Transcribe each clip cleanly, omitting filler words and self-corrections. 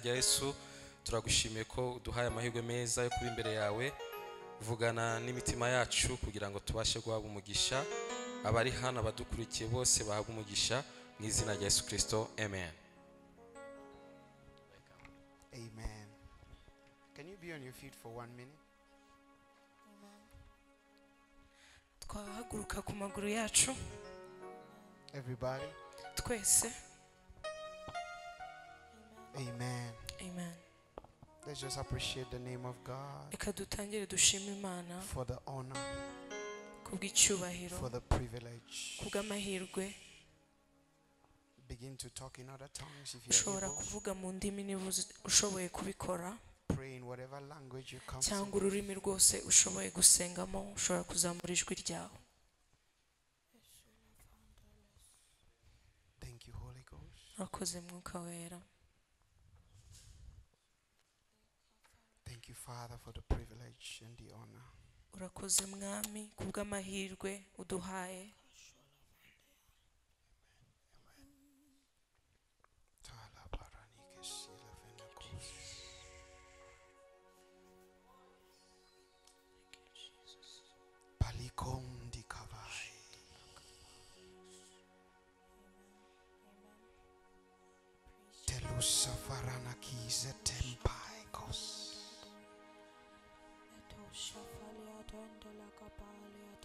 Yesu turagushimiye ko uduhaye amahirwe meza yo kuba imbere yawe vugana n'imitima yacu kugira ngo tubashe guhabwa umugisha abari hano abadukurikiye bose bahabwa umugisha mu izina rya Yesu Kristo amen. Amen. Can you be on your feet for 1 minute? Twahaguruka ku maguru yacu Everybody. twese. Amen. Amen. Let's just appreciate the name of God Reka dutangire dushima Imana for the honor, kubw'icyubahiro, for the privilege. kubw'amahirwe. Begin to talk in other tongues if Ushobora you're able. kuvuga mu ndimi niba ushoboye kubikora, Pray in whatever language you come cyangwa from. ururimi rwose ushoboye gusengamo. Ushobora kuzamura ijwi ryawe. Thank you, Holy Ghost. Urakoze Mwuka Wera. Thank you, Father, for the privilege and the honor. Urakoze Mwami kubw'amahirwe uduhaye. Safarana kize tempaikos.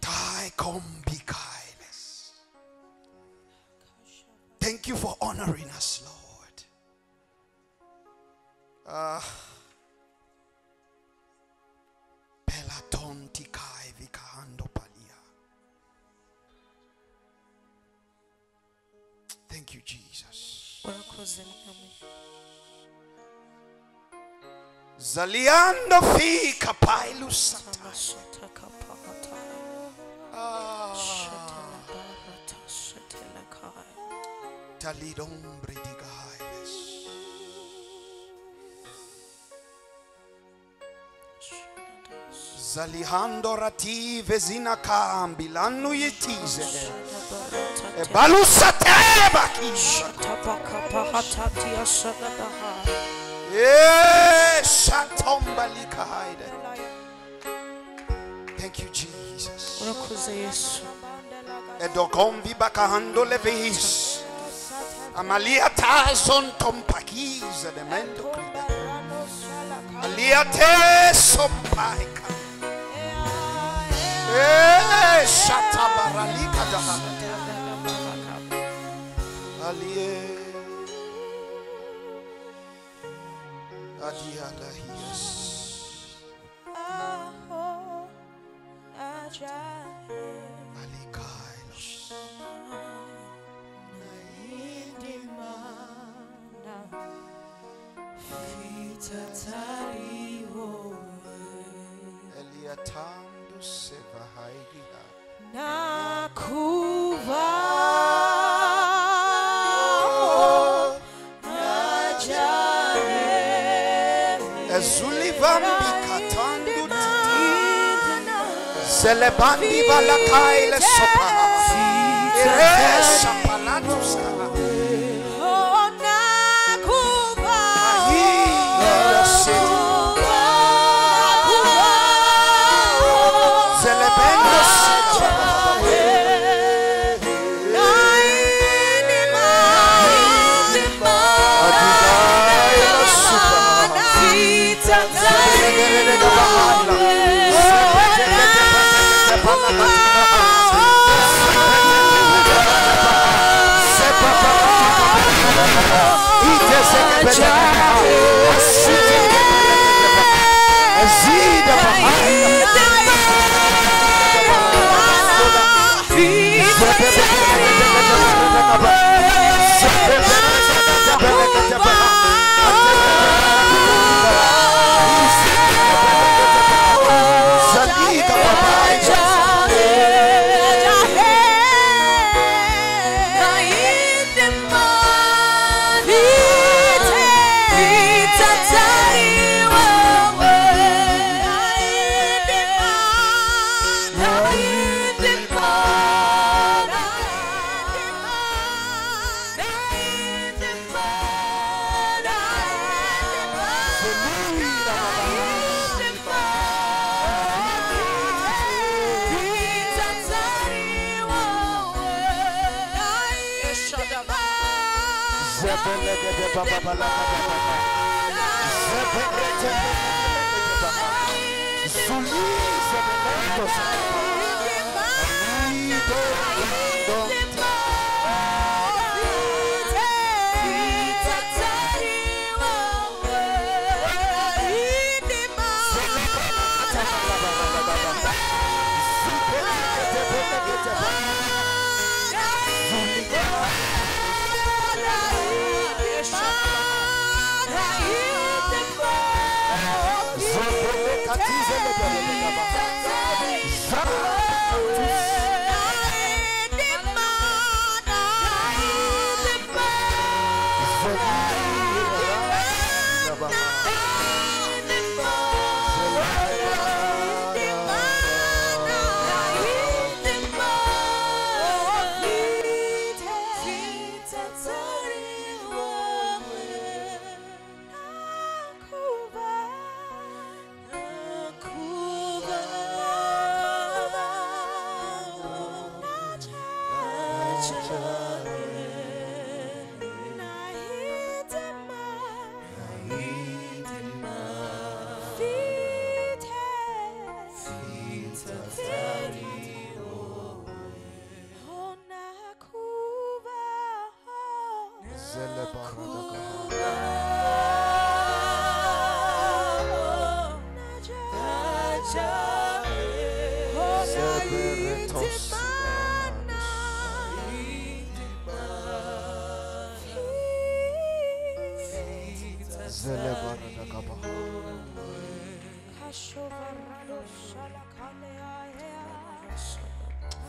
Tai kombikailes. Thank you for honoring us, Lord. Pelaton tikai vikando palia. Thank you, Jesus. Urakoze Mwami. Zaliando fi kapailu sata. Talidom bridigailes. Zalihando rati vezina kambi lanu yetize. Balusate bakisha. Thank you, Jesus. Urakoze Yesu. Edokombi bakahando levis. Amalia tazon tompakiza de mendo krida. Alia te sompaika. Shatabaralika dahata. Alie. Adialahias. Alikailos. Eliatandu sevahaigia. Nakuva Zulivambi katandu Zelebandi valakaile sopa Eresha palatus kala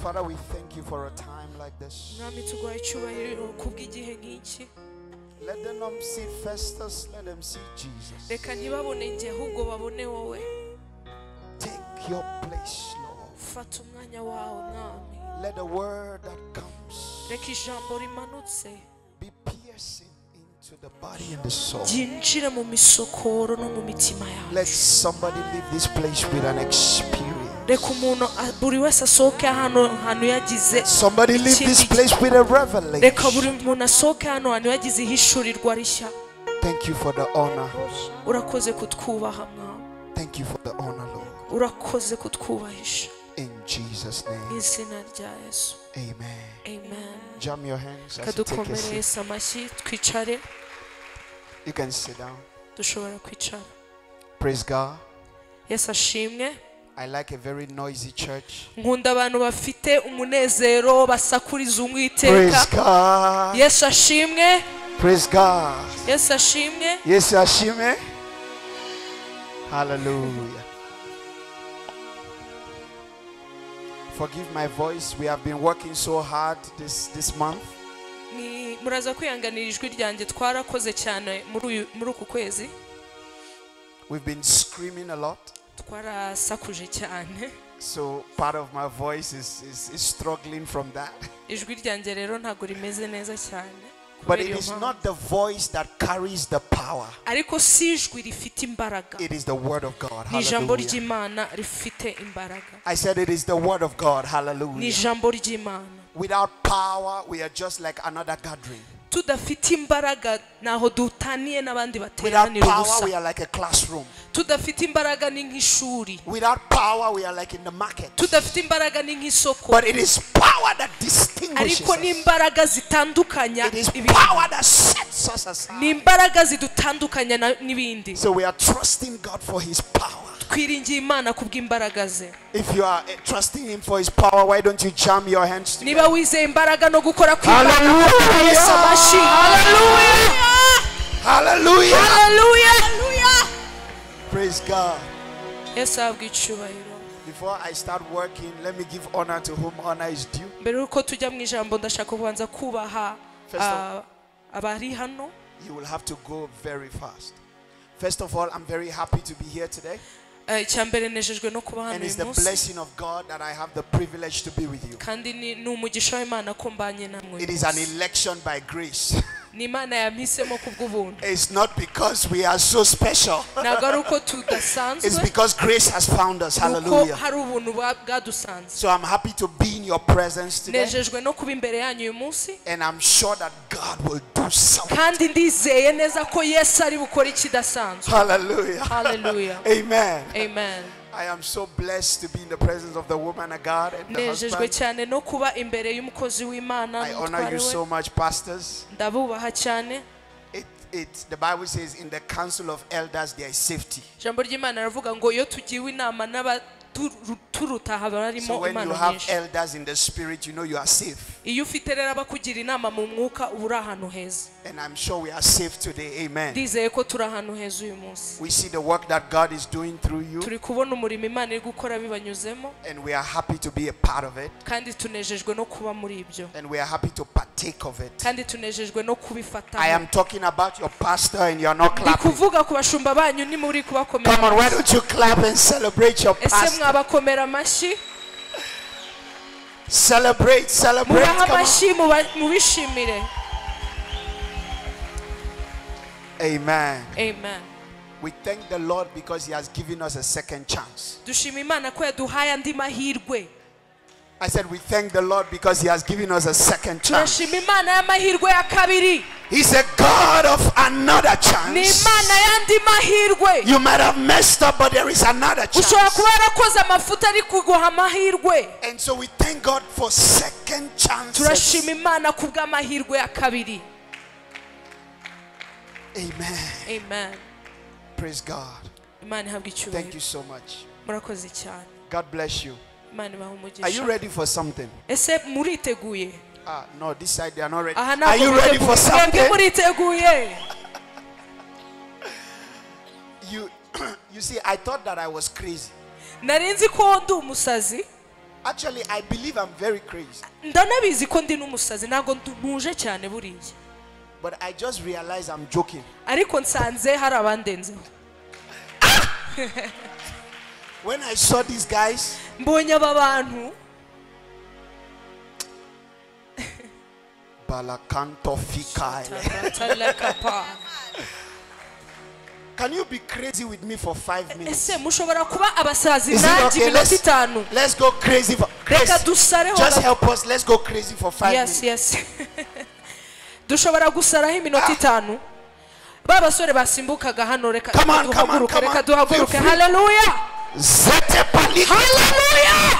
Father, we thank you for a time like this. Let them not see Festus, let them see Jesus. Take your place, Lord. Let the word that comes be piercing into the body and the soul. Let somebody leave this place with an experience. Somebody leave this place with a revelation. Thank you for the honor. Thank you for the honor, Lord. In Jesus' name. Amen. Amen. Jam your hands as you take a seat. You can sit down. Praise God. I like a very noisy church. Praise God. Praise God. Yes, ashime. Hallelujah. Forgive my voice. We have been working so hard this month. We've been screaming a lot. So part of my voice is struggling from that. But it is not the voice that carries the power. It is the word of God. Hallelujah. I said it is the word of God. Hallelujah. Without power, we are just like another gathering. Without power, we are like a classroom. Without power, we are like in the market. But it is power that distinguishes us. It is power that sets us aside. So we are trusting God for his power. If you are trusting him for his power, why don't you jam your hands together? Hallelujah! Hallelujah! Hallelujah! Praise God. Before I start working, let me give honor to whom honor is due. First of all, you will have to go very fast. First of all, I'm very happy to be here today. And it's the blessing of God that I have the privilege to be with you. It is an election by grace. It's not because we are so special. It's because grace has found us. Hallelujah. So I'm happy to be in your presence today. And I'm sure that God will do something. kandi ndizeye neza ko Yesu ari bukora ikidasanzwe. Hallelujah. Hallelujah. Amen. Amen. I am so blessed to be in the presence of the woman of God and the nejejwe husband. cyane no kuba imbere y'umukozi w'Imana I honor you so much, pastors. ndabubaha cyane. The Bible says in the council of elders there is safety. Jambo ry'Imana ravuga ngo iyo tugiwe inama n'aba turutaha barimo So when you Imana have nyinshi. elders in the spirit, you know you are safe. Iyo ufite rero abakugira inama mu mwuka uba uri ahantu heza. And I'm sure we are safe today. Amen. Ndizeye ko turi ahantu heza uyu munsi. We see the work that God is doing through you. Turi kubona umurimo Imana iri gukora bibanyuzemo. And we are happy to be a part of it. Kandi tunejejwe no kuba muri ibyo. And we are happy to partake of it. Kandi tunejejwe no kubifata. I am talking about your pastor and you are not clapping. Kuvuga ku bashumba banyu ni muri kubakomera. Come on, why don't you clap and celebrate your pastor? Ese mwabakomera amashi? Celebrate. Mubishimire. Amen. Amen. We thank the Lord because He has given us a second chance. Dushima Imana ko yaduhaye andi mahirwe. I said we thank the Lord because He has given us a second chance. Turashima Imana y'amahirwe ya kabiri. He's a God of another chance. Ni Imana y'andi mahirwe. You might have messed up, but there is another chance. Ushobora kuba warakoze amafuta ari kuguha amahirwe. And so we thank God for second chances. Turashima Imana kubw'amahirwe ya kabiri. Amen. Amen. Praise God. Imana ihabwe icyubahiro. Thank you so much. Murakoze cyane. God bless you. Imana ibahe umugisha. Are you ready for something? Ese muriteguye? No, this side they are not ready. Are you ready for something? Muriteguye? You see, I thought that I was crazy. Narinzi ko ndi umusazi. Actually, I believe I'm very crazy. Ndanabizi ko ndi n'umusazi ntago ntuje cyane buriye. But I just realized I'm joking. Ariko nsanze hari abandenzeho. When I saw these guys, mbonye aba bantu Balakanto Fikaile. Can you be crazy with me for 5 minutes? Ese mushobora kuba abasazi nanjye iminota itanu. Let's go crazy for just help us. Let's go crazy for 5 minutes. Yes. Dushobora gusaraho iminota itanu. Ba basore basimbukaga hano reka duhaguruke. Hallelujah. Hallelujah.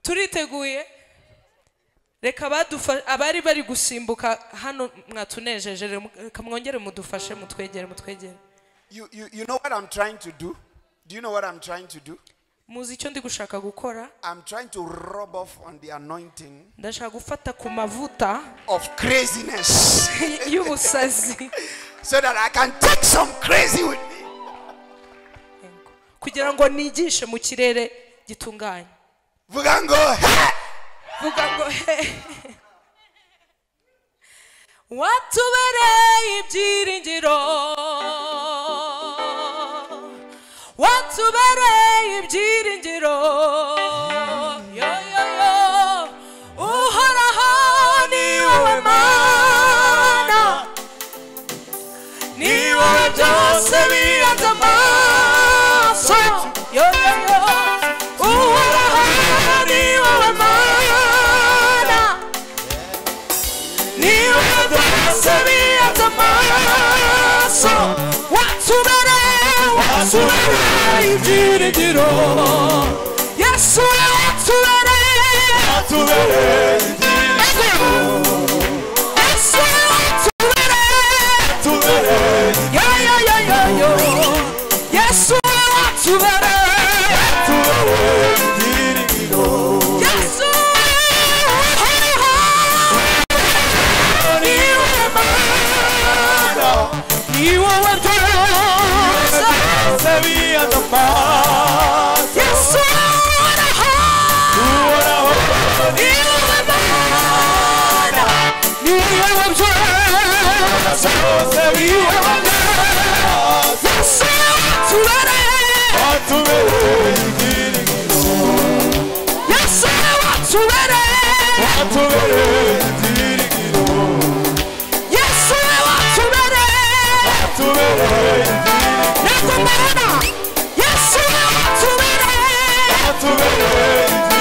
Turiteguye. Reka abari bari gusimbuka hano mwatunejeje kamwongere mudufashe mutwegere. You know what I'm trying to do? Do you know what I'm trying to do? Muzi icyo ndi gushaka gukora? I'm trying to rub off on the anointing. Ndashaka gufata ku mavuta of craziness. Y'ubusazi. So that I can take some crazy with me. Kugira ngo nigishe mu kirere gitunganye. Vuga ngo he. Watubereye ibyiringiro. Watubereye ibyiringiro. Uhoraho ni wowe Mana. Ni wowe byose bihanze amaso. Uhoraho ni wowe Mana. Ni wowe byose bihanze amaso. Watubereye ibyiringiro. Yesu watubereye ibyiringiro. Yesu watubereye. Yesu watubereye ibyiringiro. Yesu ni wowe Mana. Ni wowe byose bihanze amaso. Yesu uhoraho ni wowe Mana. Ni wowe byose bihanze amaso. Yesu watubereye ibyiringiro. Yesu watubereye ibyiringiro. Yesu watubereye ibyiringiro. Yesu watubereye ibyiringiro.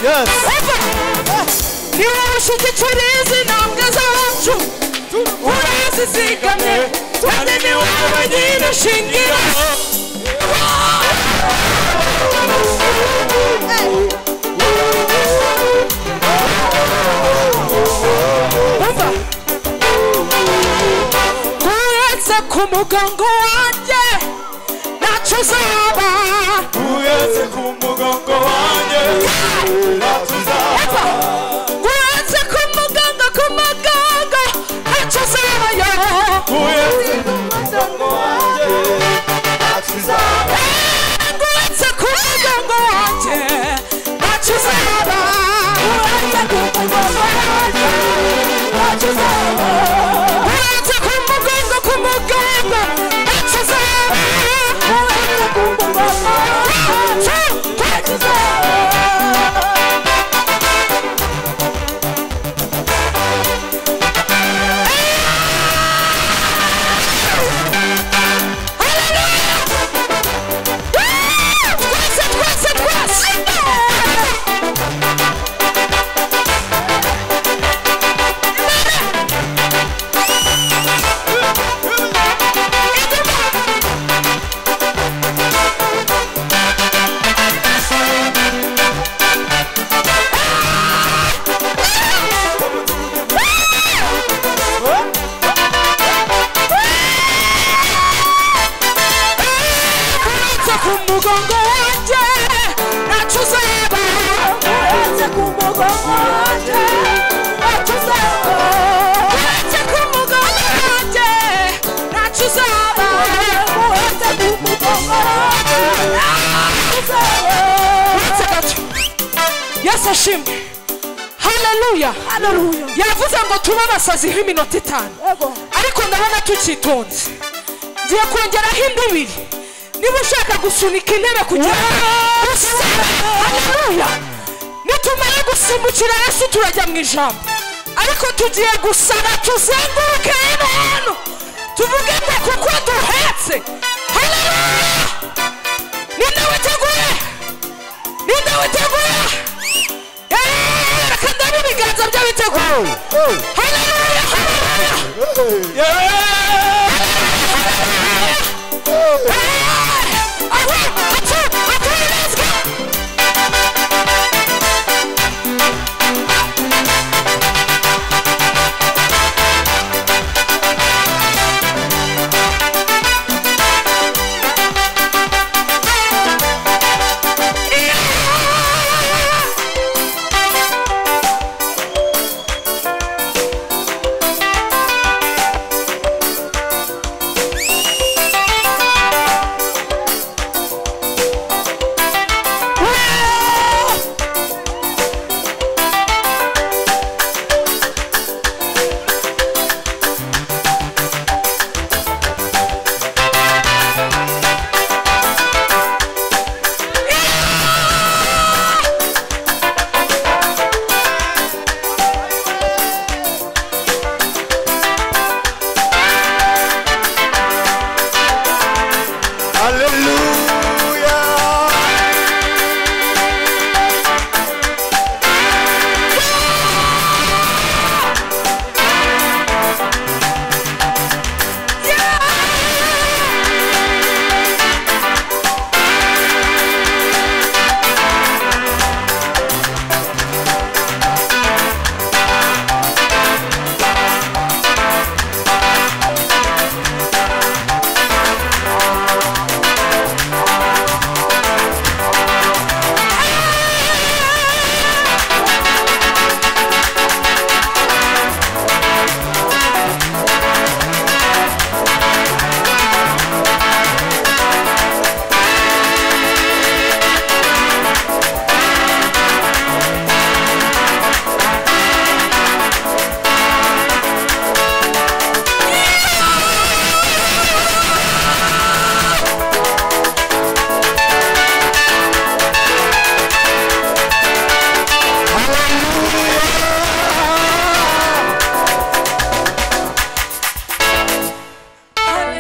Yes. niba ushyigikira izi ntambwe zacu urazizigamye kandi ni wowe bagira ishingiro uretse ku mugongo wanjye ntacyo uzaba Uretse ku mugongo wanjye ntacyo uzaba uretse ku mugongo ntacyo uzabayo Uretse ku mugongo wanjye ntacyo uzaba uretse ku mugongo wanjye ntacyo uzaba uretse ku mugongo wanjye ntacyo uzaba uretse ku mugongo ntacyo uzaba uretse ku mugongo ntacyo uzaba mugongo wanjye ntacyo uzaba uretse ku mugongo wanjye ntacyo uzaba uretse ku mugongo wanjye ntacyo uzaba uretse ku mugongo wanjye ntacyo uzaba uretse gato Yesu ashimwe haleluya yavuze ngo tube abasazi nk'iminota 5 ariko ndabona tukitonze ngiye kongeraho indi 2 niba ushaka gusunika intebe kugira haleluya nitumara gusimbukira Yesu turajya mu ijambo ariko tugiye gusaba tuzenguruke hano tuvuge ngo kuko duhetse haleluya ninde witeguye reka ndabe ibiganza by'abiteguye haleluya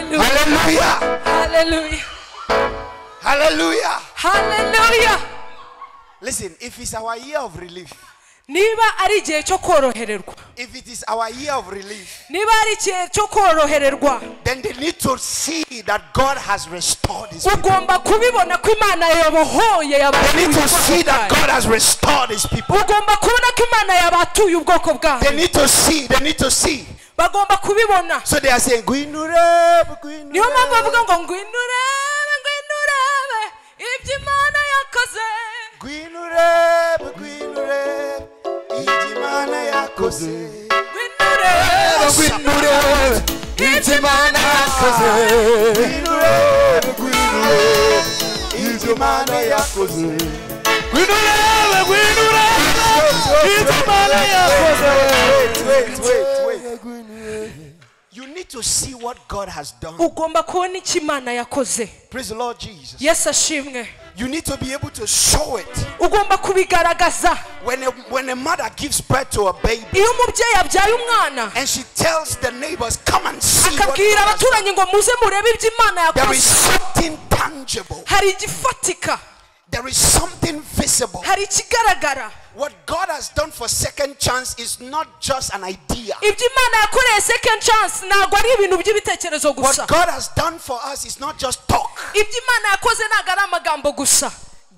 Hallelujah. Hallelujah. Hallelujah. Listen, if it's our year of relief, niba ari igihe cyo korohererwa, if it is our year of relief, niba ari igihe cyo korohererwa, then they need to see that God has restored his people. ugomba kubibona ko Imana yabohoye They need to see that God has restored his people. ugomba kubona ko Imana yabatuye ubwoko bwayo. They need to see. Bagomba kubibona. So they are saying, Gwinurebe. Niyo mpamvu bavuga ngo Gwinurebe ibyo Imana yakoze. Gwinurebe ibyo Imana yakoze. Gwinurebe ibyo Imana yakoze. Gwinurebe ibyo Imana yakoze. Gwinurebe ibyo Imana yakoze. Wait. You need to see what God has done. Ugomba kubona icyo Imana yakoze. Praise the Lord Jesus. Yes, ashimwe. You need to be able to show it. Ugomba kubigaragaza. When a mother gives birth to a baby, iyo umubyeyi abyaye umwana, and she tells the neighbors, come and see what akabwira abaturanyi ngo muze murebe ibyo Imana yakoze. There is something tangible. Hari igifatika. There is something visible. Hari ikigaragara. What God has done for second chance is not just an idea. Ibyo Imana yakoreye second chance ntabwo ari ibintu by'ibitekerezo gusa. What God has done for us is not just talk. Ibyo Imana yakoze ntabwo ari amagambo gusa.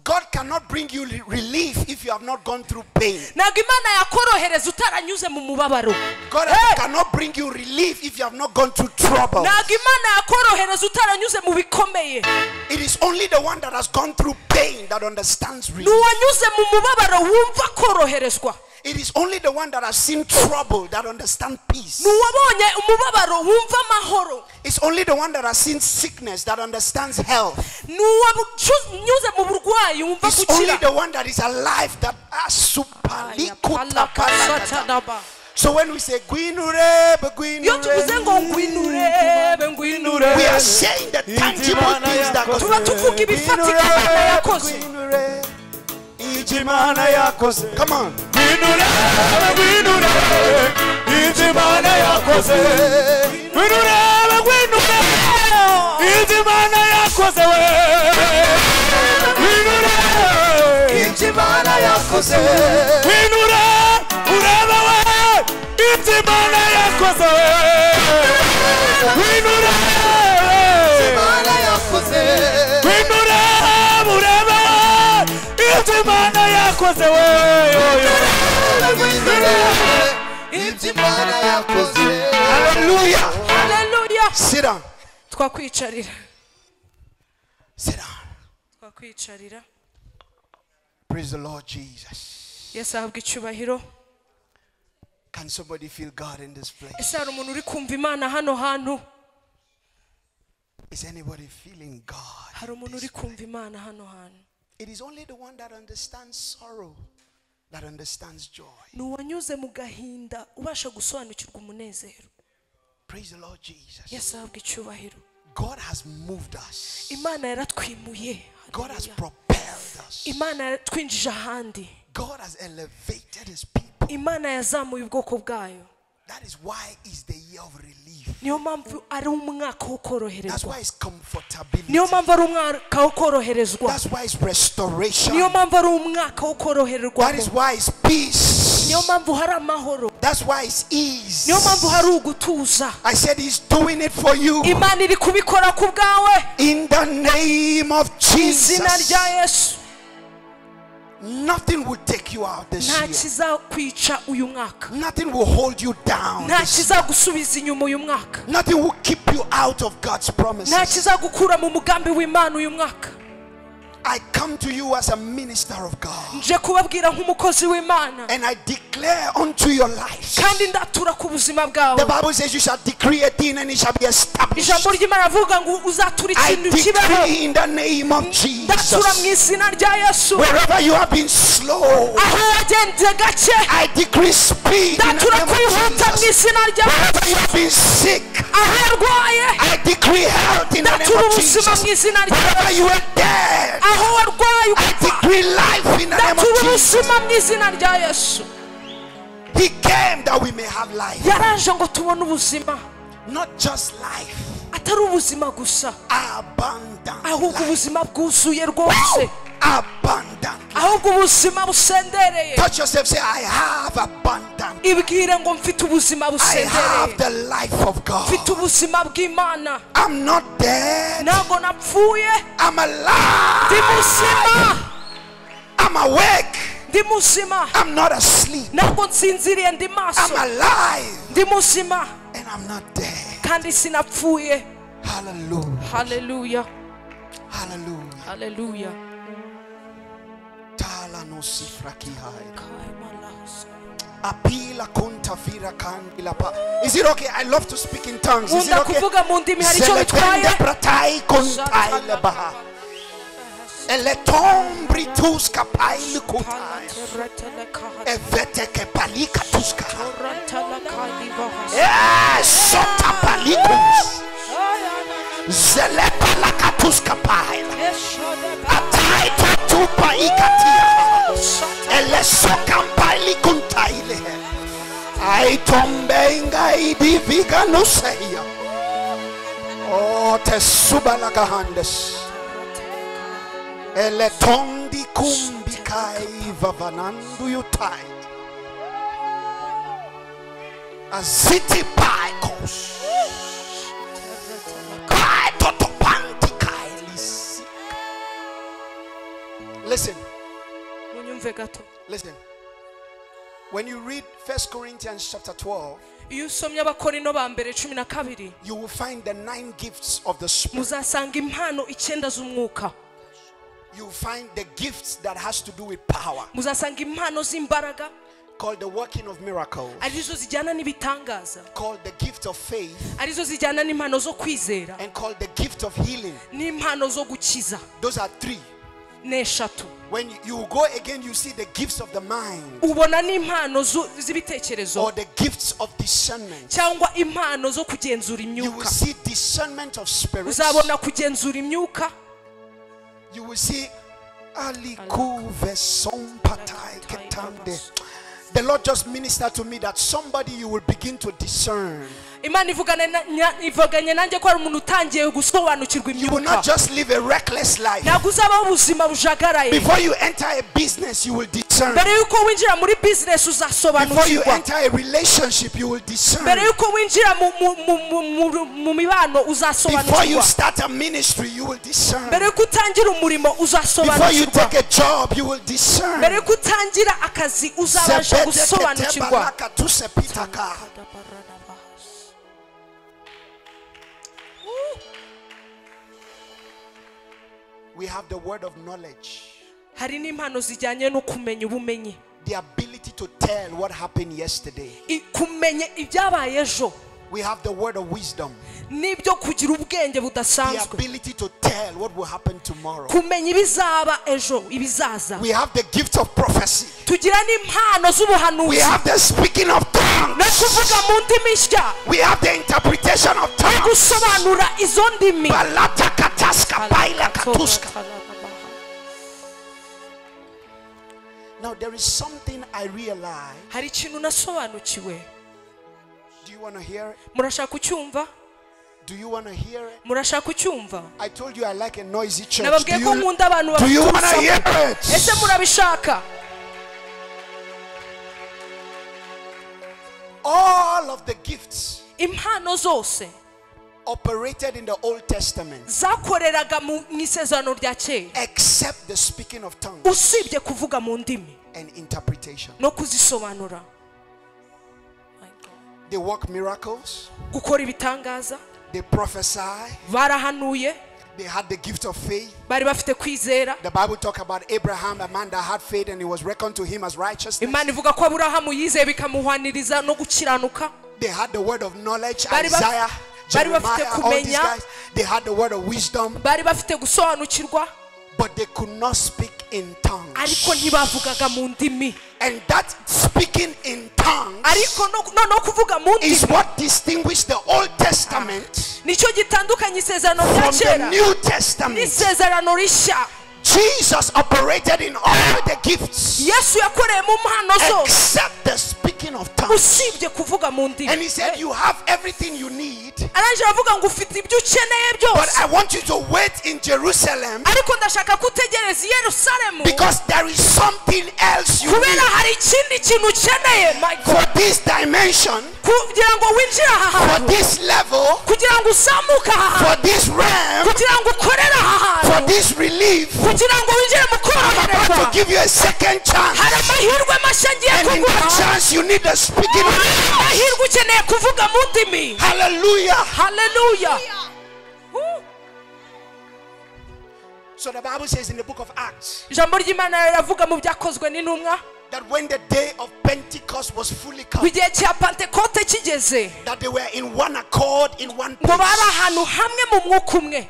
God cannot bring you relief if you have not gone through pain. Ntabwo Imana yakorohereza utaranyuze mu mubabaro. God cannot bring you relief if you have not gone through trouble. Ntabwo Imana yakorohereza utaranyuze mu bikomeye. It is only the one that has gone through pain that understands relief. Nuwanyuze mu mubabaro wumva koroherezwa. It is only the one that has seen trouble that understands peace. Nuwabonye umubabaro wumva amahoro. It's only the one that has seen sickness that understands health. Nuwanyuze mu burwayi wumva It's only gukira. the one that is alive that has super. So when we say Gwinurebe, iyo tuvuze ngo ngwinurebe we are saying the tangible things that God tuba tuvuga ibifatika Imana yakoze. Come on. Hallelujah. Sit down. Twakwicarira. Sit down. Twakwicarira. Praise the Lord Jesus. Yesu ahabwe icyubahiro. Can somebody feel God in this place? Ese hari umuntu uri kumva Imana hano hantu? Is anybody feeling God? Hari umuntu uri kumva Imana hano hantu? It is only the one that understands sorrow that understands joy. Nuwanyuze mu gahinda ubasha gusobanukirwa umunezero. Praise the Lord Jesus. Yesu ahabwe icyubahiro. God has moved us. Imana yaratwimuye. God has propelled us. Imana yaratwinjije ahandi. God has elevated his people. Imana yazamuye ubwoko bwayo. That is why it's the year of relief. Niyo mpamvu ari umwaka wo That's koroherezwa. why it's comfortability. Niyo mpamvu ari umwaka wo koroherezwa. That's why it's restoration. Niyo mpamvu ari umwaka wo koroherezwa. That is why it's peace. Niyo mpamvu hari amahoro. That's why it's ease. Niyo mpamvu hari ugutuza. I said he's doing it for you. Imana iri kubikora ku bwawe. In the name of Izina Jesus. rya Yesu. Nothing will take you out this Nta year. kizakwica uyu mwaka. Nothing will hold you down. Nta This year. kizagusubiza inyuma uyu mwaka. Nothing will keep you out of God's Nta promises. kizagukura mu mugambi w'Imana uyu mwaka. I come to you as a minister of God. Nje kubabwira nk'umukozi w'Imana. And I declare unto your lives. Kandi ndatura ku buzima The bwawe. Bible says you shall decree a thing and it shall be established. Ijambo ry'Imana avuga ngo uzatura I ikintu kibaho. decree in the name of Ndatura mu Jesus. izina rya Yesu. Wherever you have been slow, Aho wagenze gake. I decree speed in the Ndatura name of kwihuta mu Jesus. izina rya Wherever you Yesu. have been sick, Aho warwaye. I decree health in the name Ndatura of ubuzima mu Jesus. izina rya Wherever Yesu. you were dead, Aho warwaye I ugapfa. decree life in the name of Ndatura Jesus. ubuzima mu izina rya Yesu. He came that we may have life. Yaraje ngo tubone ubuzima. Not just life, Atari ubuzima gusa. abundant Ahubwo life. ubuzima bwuzuye rwose. Abundant life. ahubwo ubuzima busendereye. Touch yourself, say I have abundance. Ibwire ngo mfite ubuzima I busendereye. have the life of God. Mfite ubuzima bw'Imana. I'm not dead. Ntabwo napfuye. I'm alive. Ndi muzima. I'm awake. Ndi muzima. I'm not asleep. Ntabwo nsinziriye, ndi maso. I'm alive. Ndi muzima. And I'm not dead. Kandi sinapfuye. Hallelujah. Hallelujah. Hallelujah. Hallelujah. Tala no sifraki hai. Apila kunta vira kandila pa. Is it okay? I love to speak in tongues. Is it okay? Zeletende pratai kuntai lebaha. Eletombri tuska paili kutai. Evete ke palika tuska. Sota palikus. Zelepa la katuska paila. Ataita tupa ikatia. Elesoka paili kuntaile. Aitombenga idiviga no seya. Oh, te suba la gahandes. Eletondi kumbikai vavanandu yutai. Aziti paikos. Kai totopanti kailisi. Listen. Listen. When you read 1 Corinthians chapter 12, you will find the 9 gifts of the Spirit. You will find the gifts that has to do with power, called the working of miracles, called the gift of faith, and called the gift of healing. Those are 3. When you go again, you see the gifts of the mind, or the gifts of discernment. You will see discernment of spirits. You will see the Lord just ministered to me that somebody you will begin to discern. You will not just live a reckless life. Before you enter a business, you will discern. Before you enter a relationship, you will discern. Before you start a ministry, you will discern. Before you take a job, you will discern. We have the word of knowledge, the ability to tell what happened yesterday. We have the word of wisdom, the ability to tell what will happen tomorrow. We have the gift of prophecy. We have the speaking of tongues. We have the interpretation of tongues. Now there is something I realize. Do you want to hear it? Do you want to hear it? I told you I like a noisy church. Do you want to hear it? All of the gifts operated in the Old Testament, except the speaking of tongues and interpretation. They work miracles. They prophesy. They had the gift of faith. The Bible talks about Abraham, a man that had faith, and it was reckoned to him as righteousness. They had the word of knowledge, Isaiah, Jeremiah, all these guys. They had the word of wisdom, but they could not speak in tongues. And that speaking in tongues is what distinguished the Old Testament from the New Testament. Jesus operated in all the gifts except the speaking of tongues. And he said, you have everything you need aranje avuga ngo ufite ibyo ukeneye byose. But I want you to wait in Jerusalem. Ariko ndashaka kutegereza Yerusalemu. Because there is something else you need. Kubera hari ikindi kintu ukeneye, my God. For this dimension. Kugira ngo winjire aha hantu. For this level. Kugira ngo usamuka aha hantu. For this realm. Kugira ngo ukorere aha hantu. For this relief. Kugira ngo winjire mu koroherwa. I'm about to give you a second chance. Hari amahirwe mashya ngiye kuguha. And in that chance you need the speaking of tongues. Amahirwe ukeneye kuvuga mu ndimi. Hallelujah. Hallelujah. So the Bible says in the book of Acts. Ijambo ry'Imana riravuga mu byakozwe n'intumwa. That when the day of Pentecost was fully come, igihe cya Pentecote kigeze, that they were in one accord, in one place. ngo bari ahantu hamwe mu mwuka umwe.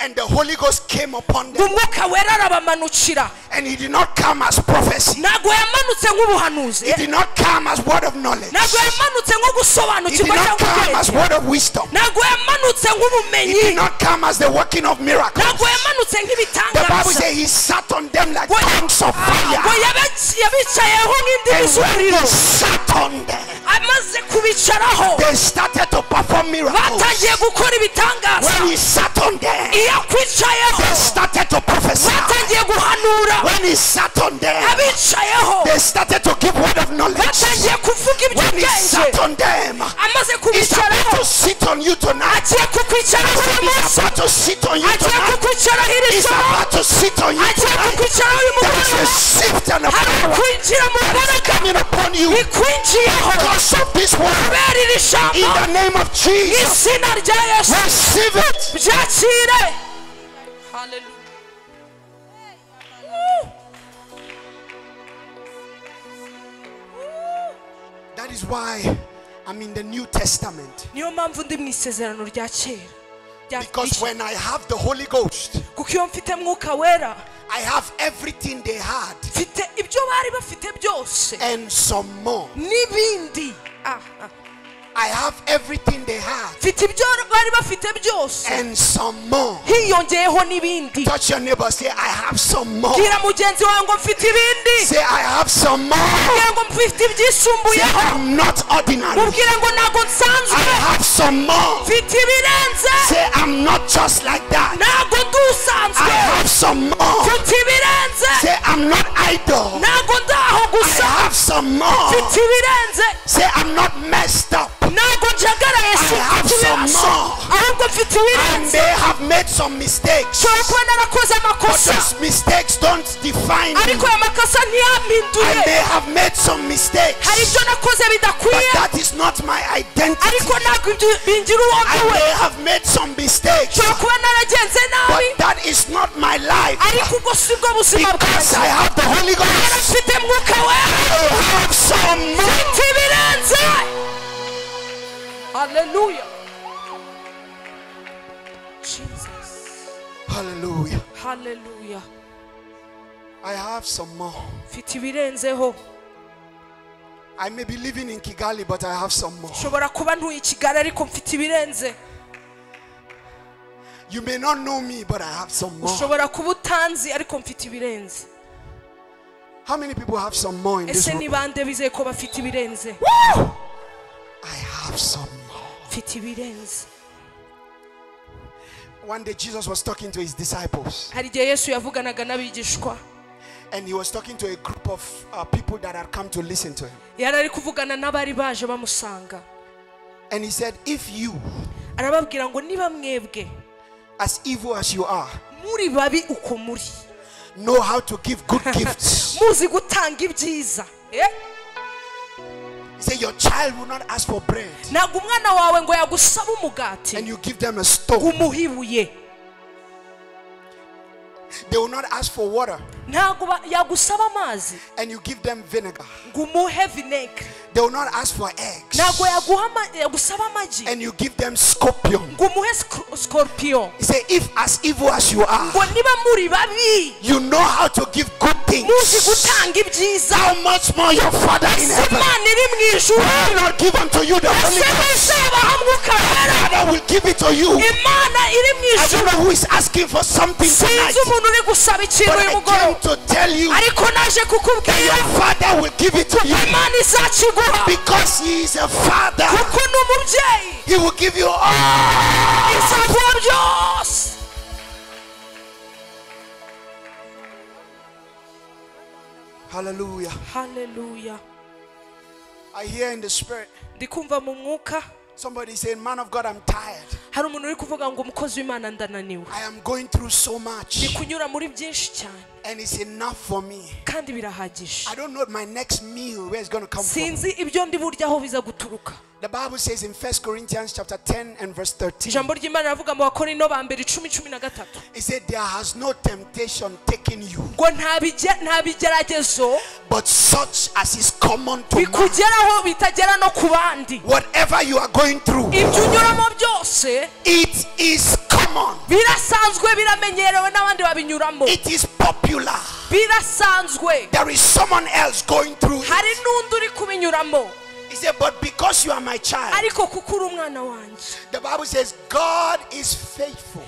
And the Holy Ghost came upon them. Umwuka wera arabamanukira. And he did not come as prophecy. Ntabwo yamanutse nk'ubuhanuzi. He did not come as word of knowledge. Ntabwo yamanutse nko gusobanukirwa. He did not come as word of wisdom. Ntabwo yamanutse nk'ubumenyi. He did not come as the working of miracles. Ntabwo yamanutse nk'ibitangaza. The Bible says he sat on them like tongues of fire. Ngo yabicayeho nk'indimi z'umuriro. And he sat on them. Amaze kubicaraho. They started to perform miracles. Batangiye gukora ibitangaza. When he sat on them, yakwicayeho. they started to prophesy. Batangiye guhanura. When he sat on them, abicayeho. they started to give word of knowledge. Batangiye kuvuga iby'ubwenge. When he sat on them, amaze he's about kubicaraho. to sit on you tonight. Agiye kukwicaraho uyu munsi. He's about to sit on you Agiye tonight. kukwicaraho iri He's joro. about to sit on you Agiye tonight. kukwicaraho uyu There is a mugoroba. shift and a Hari power kwinjira mu mbaraga coming upon you ikwinjiyeho. because of this word. Kubera iri jambo. In the name of Jesus, izina rya Yesu. receive it. Byakire. Hallelujah. That is why I'm in the New Testament. Niyo mpamvu ndi mu isezerano rya kera. Because when I have the Holy Ghost, kuko iyo mfite mwuka wera, I have everything they had mfite ibyo bari bafite byose and some more. n'ibindi. I have everything they had mfite ibyo bari bafite byose and some more. hiyongeyeho n'ibindi. Touch your neighbor, say I have some more. Bwira mugenzi wawe ngo mfite ibindi. Say I have some more. Bwira ngo mfite Say ibyisumbuyeho. I'm not ordinary. Mubwira ngo ntabwo nsanzwe. I have some more. Mfite ibirenze. Say I'm not just like that. Ntabwo ndi usanzwe. I have some more. Mfite ibirenze. Say I'm not idle. Ntabwo ndaho I gusa. have some more. Mfite ibirenze. Say I'm not messed up. Ntabwo njagaraye I have some more. ahubwo mfite And ibirenze. they have made some mistakes. Nshobora kuba narakoze But amakosa, those mistakes don't define me. ariko aya makosa I ntiyampinduye. may have made some mistakes. Hari ibyo nakoze But bidakwiye, that is not my identity. ariko ntabwo ibyo bingira uwo I ndiwe. may have made some mistakes. Nshobora kuba naragenze nabi, But that is not my life. ariko ubwo si bwo buzima Because I bwanjye. have the Holy Ghost. Mfite mwuka wera. I have some more. Mfite ibirenze. Hallelujah. Jesus. Hallelujah. Hallelujah. I have some more. Mfite ibirenzeho. I may be living in Kigali, but I have some more. Nshobora kuba ntuye i Kigali ariko mfite ibirenze. You may not know me, but I have some more. Ushobora kuba utanzi ariko mfite ibirenze. How many people have some more in this Ese room? ni bande bizeye ko bafite ibirenze? I have some more. Mfite ibirenze. One day Jesus was talking to his disciples, Hari igihe Yesu yavuganaga n'abigishwa, and he was talking to a group of people that had come to listen to him. yari ari kuvugana n'abari baje bamusanga. And he said, if you, Arababwira ngo niba mwebwe as evil as you are, muri babi uko muri, know how to give good gifts. muzi gutanga ibyiza, He said, your child will not ask for bread, ntabwo umwana wawe ngo yagusaba umugati and you give them a stone. umuha ibuye. They will not ask for water, Ntabwo yagusaba amazi and you give them vinegar. ngo umuhe vinegere. They will not ask for eggs, Ntabwo yagusaba amagi and you give them scorpion. ngo umuhe scorpion. He said, if as evil as you are, Ngo niba muri babi you know how to give good things, muzi gutanga ibyiza, how much more your Father in heaven Imana iri mu ijuru will not give unto you the Holy ese Ghost. muzabaha mwuka wera. Father will give it to you. Imana iri mu I don't ijuru. know who is asking for something Sinzi tonight, umuntu uri gusaba ikintu but uyu I came mugoroba, to tell tell you that your father will give it to you. Because he is a father, he will give you all. Hallelujah. Hallelujah. I hear in the spirit somebody saying, man of God, I'm tired. I am going through so much, and it's enough for me. I don't know my next meal where it's going to come from. The Bible says in 1 Corinthians chapter 10 and verse 13, it said there has no temptation taken you, but such as is common to man. Whatever you are going through, it is common. It is popular. There is someone else going through it. He said, but because you are my child, the Bible says God is faithful.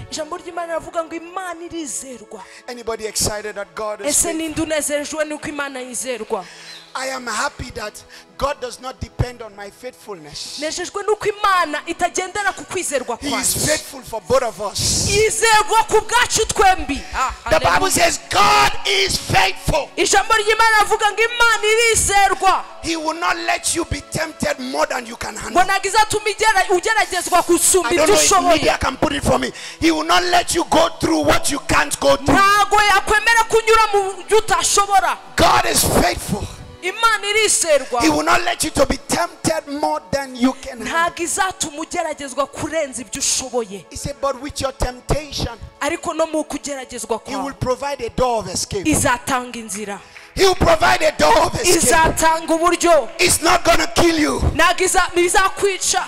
Anybody excited that God is faithful? I am happy that God does not depend on my faithfulness. He is faithful for both of us. The Bible says God is faithful. He will not let you be tempted more than you can handle. I don't know if media can put it for me. He will not let you go through what you can't go through. God is faithful. He will not let you to be tempted more than you can handle. He said, but with your temptation, he will provide a door of escape. He will provide a door of escape. It's not going to kill you.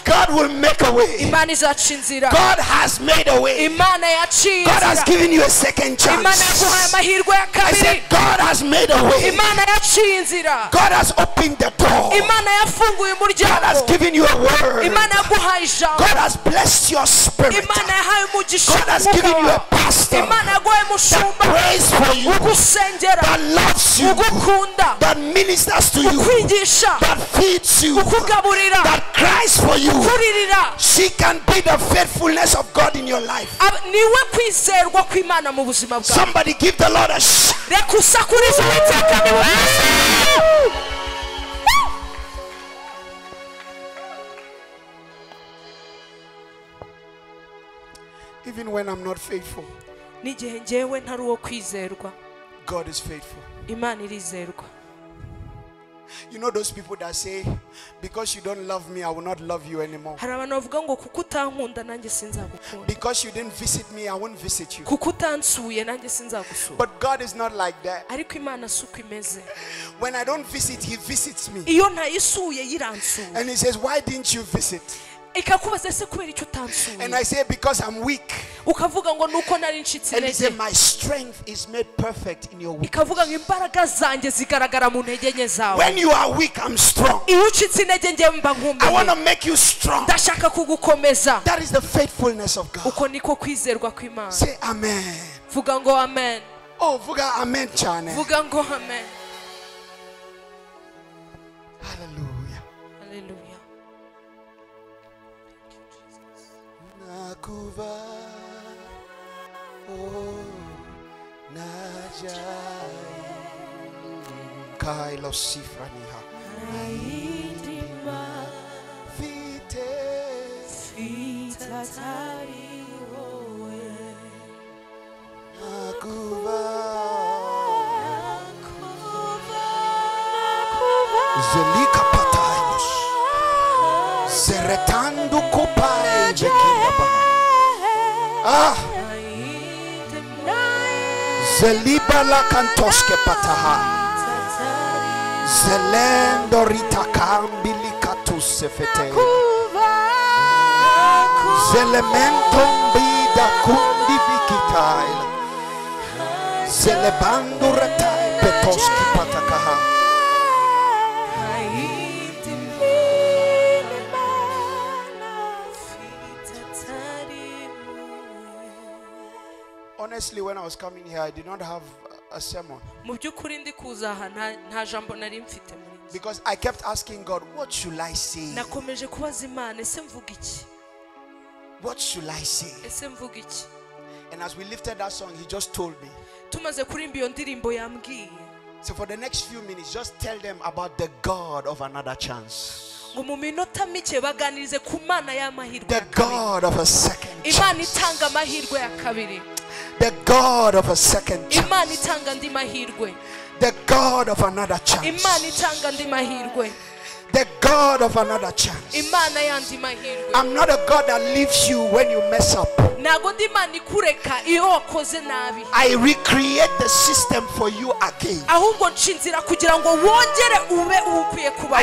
God will make a way. God has made a way. God has given you a second chance. I said God has made a way. God has opened the door. God has given you a word. God has blessed your spirit. God has given you a pastor that prays for you, that loves you, that ministers to you, that feeds you, that cries for you. She can be the faithfulness of God in your life. Somebody give the Lord a shout. Even when I'm not faithful, God is faithful. You know those people that say, because you don't love me, I will not love you anymore. Because you didn't visit me, I won't visit you. But God is not like that. When I don't visit, He visits me. And He says, why didn't you visit? And I say, because I'm weak. And He said, my strength is made perfect in your weakness. When you are weak, I'm strong. I want to make you strong. That is the faithfulness of God. Say amen. Oh, vuga amen chane. Amen. Hallelujah. Hallelujah. Nakuva, oh, najai, kailo sifraniha, vite, Tatari owe. Nakuva, zelika patailos, zeretandu kupai vekindaba. Ah, zeliba la kantoske pataha, zelendo ritakambi likatus sefete, zelementom bida kundi vikitail, zelebandu retai petoski patakaha. Honestly, when I was coming here, I did not have a sermon. Because I kept asking God, what should I say? What should I say? And as we lifted that song, he just told me. So for the next few minutes, just tell them about the God of another chance. The God of a second chance. The God of a second chance. The God of another chance. The God of another chance. I'm not a God that leaves you when you mess up. I recreate the system for you again. I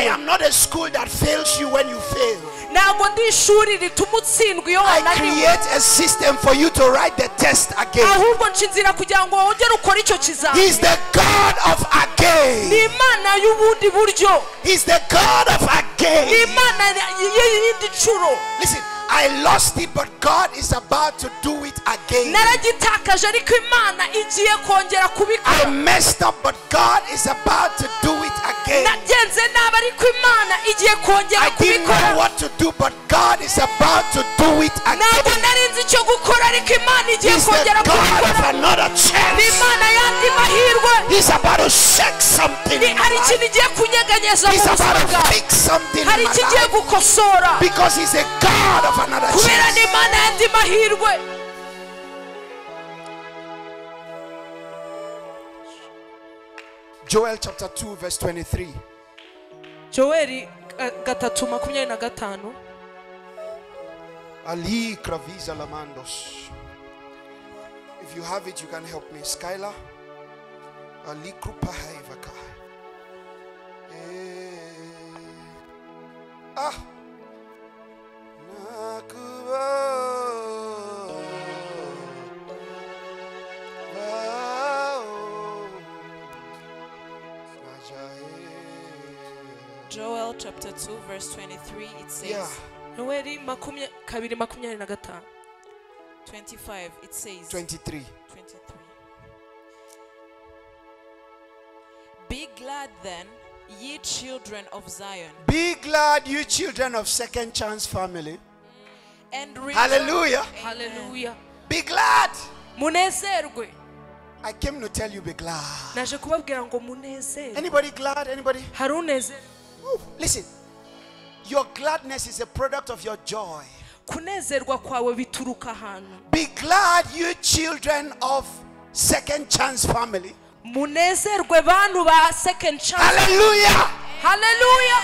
am not a school that fails you when you fail. I create a system for you to write the test again. He's the God of again. He's the God of again. Listen, I lost it, but God is about to do it again. I messed up, but God is about to do it again. I didn't know what to do, but God is about to do it again. He's the God of another chance. He's about to shake something in my life. He's about to fix something in my life. Because He's a God of another chance. Joel chapter 2 verse 23. Joel 3:25. Ali Kraviza Lamandos. If you have it, you can help me. Skylar. Ali Krupahayvaka. Ah. Joel chapter 2 verse 23, it says, 25, it says 23. Be glad then, ye children of Zion. Be glad, you children of second chance family. And hallelujah. Hallelujah. Be glad. Munezerwe. I came to tell you be glad. Anybody glad? Anybody? Ooh, listen. Your gladness is a product of your joy. Be glad, you children of second chance family. Hallelujah. Hallelujah.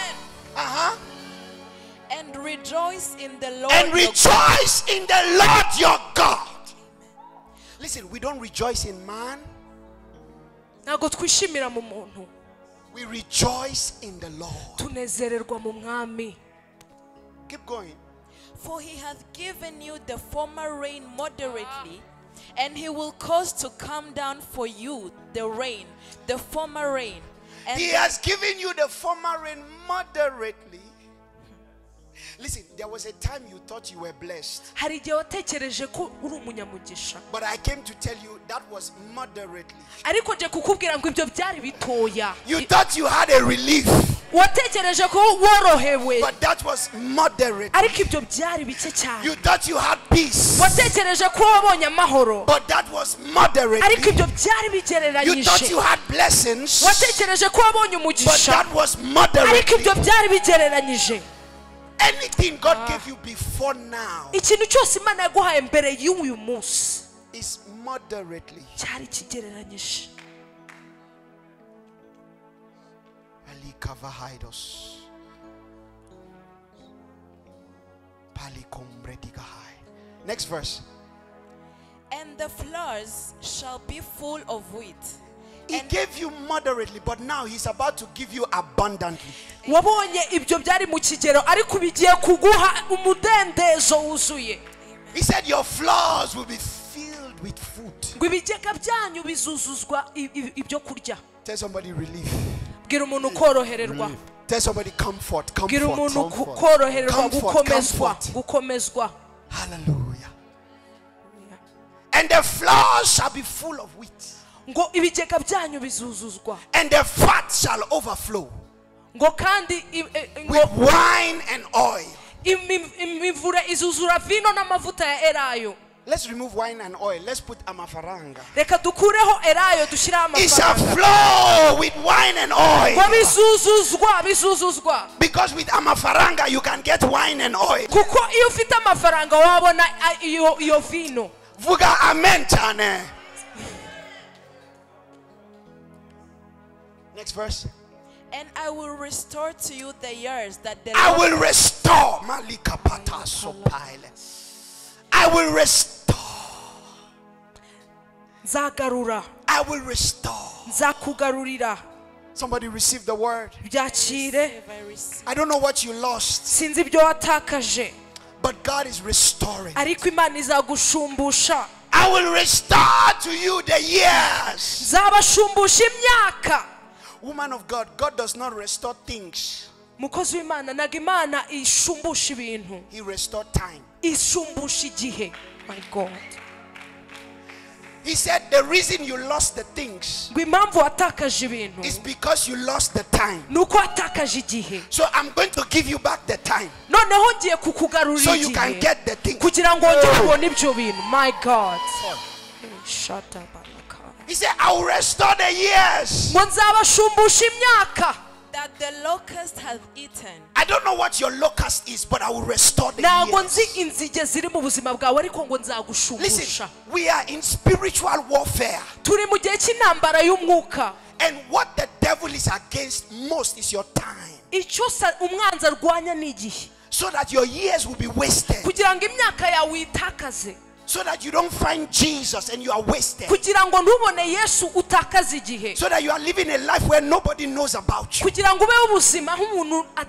And rejoice in the Lord. And rejoice in the Lord your God. Listen, we don't rejoice in man. We rejoice in the Lord. Keep going. For He hath given you the former rain moderately, and He will cause to come down for you the rain, the former rain. And He has given you the former rain moderately. Listen, there was a time you thought you were blessed. But I came to tell you that was moderately. You thought you had a relief. But that was moderate. You thought you had peace. But that was moderate. You thought you had blessings. But that was moderate. Anything God gave you before now is moderately. Next verse. And the flowers shall be full of wheat. He gave you moderately, but now He's about to give you abundantly. He said your floors will be filled with food. Tell somebody relief. Relief. Tell somebody comfort. Comfort. Hallelujah. And the floors shall be full of wheat. ngo ibigega byanyu bizuzuzwa and the fat shall overflow ngo kandi with wine and oil. imivure izuzura vino n'amavuta ya elayo. Let's remove wine and oil. Let's put amafaranga. Reka dukureho elayo dushyiraho amafaranga. It shall flow with wine and oil. Bizuzuzwa. Because with amafaranga you can get wine and oil. Kuko iyo ufite amafaranga wabona iyo vino. Vuga amen cyane. Next verse. And I will restore to you the years that the I will restore. Malika pata sopaile. I will restore. Zagarura. I will restore. Zakugarurira. Somebody receive the word. Byakire. I don't know what you lost. Sinzi ibyo watakaje. But God is restoring. Ariko Imana izagushumbusha. I will restore to you the years. Zabashumbusha imyaka. Woman of God, God does not restore things. Mukozi w'Imana naga Imana ishumbusha ibintu. He restored time. Ishumbusha igihe. My God. He said the reason you lost the things is because you lost the time. So I'm going to give you back the time so you can get the things. My God. He said, I will restore the years that the locust has eaten. I don't know what your locust is, but I will restore the years. Listen, we are in spiritual warfare. And what the devil is against most is your time. So that your years will be wasted. So that you don't find Jesus and you are wasted. So that you are living a life where nobody knows about you. Where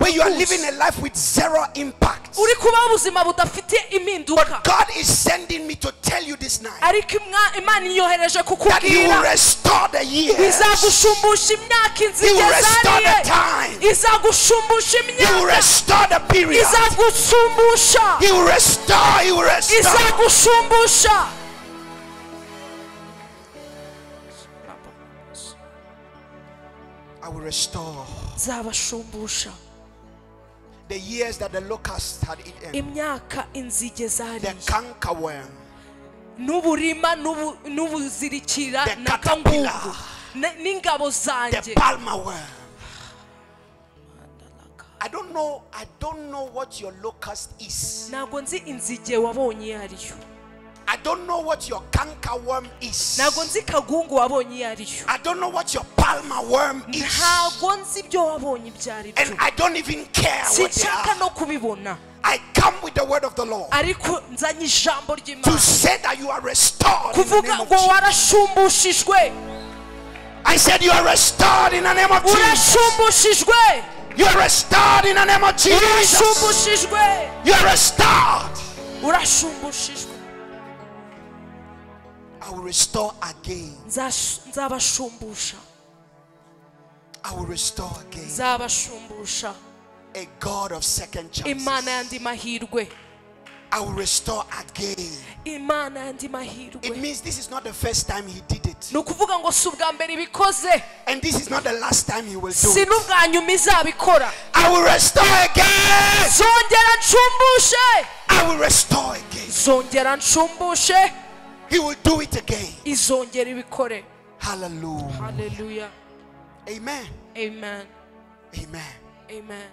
you are living a life with zero impact. But God is sending me to tell you this night that He will restore the years. He will restore the time. He will restore the period. He will restore. He will restore. I will restore the years that the locust had eaten, the cankerworm, the caterpillar, the palmer worm. I don't know what your locust is. I don't know what your cankerworm is. I don't know what your palmer worm is. And I don't even care what they are. I come with the word of the Lord to say that you are restored in the name of Jesus. I said you are restored in the name of Jesus. You are restored in the name of Jesus. You are restored. I will restore again. I will restore again. A God of second chances. I will restore again. It means this is not the first time He did it. And this is not the last time He will do it. I will restore again. I will restore again. He will do it again. Hallelujah. Hallelujah. Amen. Amen. Amen. Amen.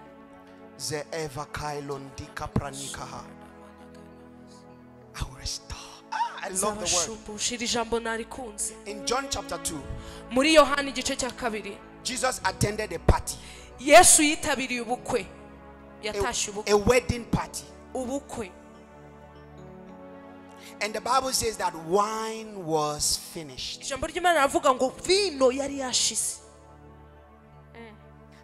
I will restore. I love the word. In John chapter 2, Jesus attended a party. A wedding party. And the Bible says that wine was finished.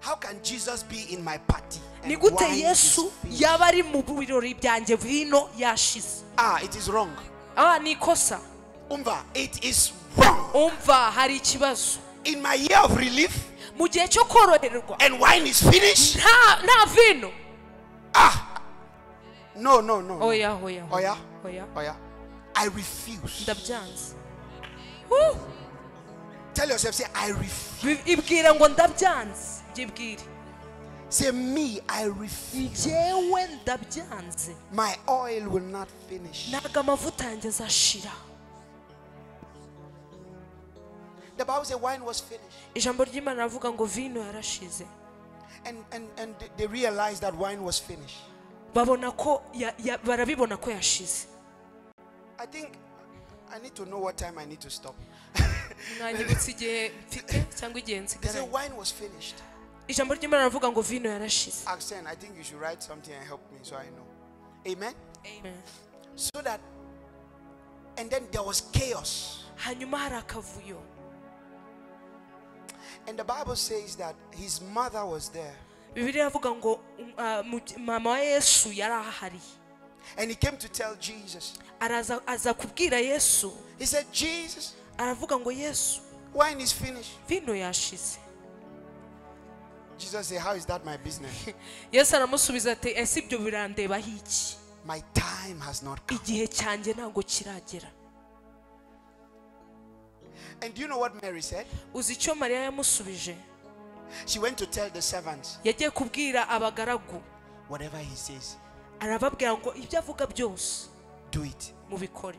How can Jesus be in my party? And wine is finished? It is wrong. It is wrong. In my year of relief, and wine is finished. No. Oh yeah. I refuse. Tell yourself, say, I refuse. ibwira ngo ndabyanze. Byibwire. Say, me, I refuse. Njyewe ndabyanze. My oil will not finish. Ntago amavuta yanjye azashira. The Bible says wine was finished. Ijambo ry'Imana ravuga ngo vino yarashize. And they realized that wine was finished. Babona ko barabibona ko yashize. I think I need to know what time I need to stop. Nanyibutse igihe mfite cyangwa igihe They say nsigaranye. wine was finished. Ijambo ry'Imana ravuga ngo vino yarashize. Arsene, I think you should write something and help me so I know. Amen. Amen. So that, and then there was chaos. Hanyuma hari akavuyo. And the Bible says that his mother was there. Bibiliya avuga ngo mama wa Yesu yari ahari. And he came to tell Jesus. Aza kubwira Yesu. He said, Jesus, aravuga ngo Yesu, wine is finished. Vino yashize. Jesus said, how is that my business? Yesu aramusubiza ati ese ibyo birandeba hiki? My time has not come. Igihe cyanjye ntago kiragera. And do you know what Mary said? Uzi icyo Mariya yamusubije? She went to tell the servants. Yagiye kubwira abagaragu. Whatever he says, arababwira ngo ibyo avuga byose do it. mubikore.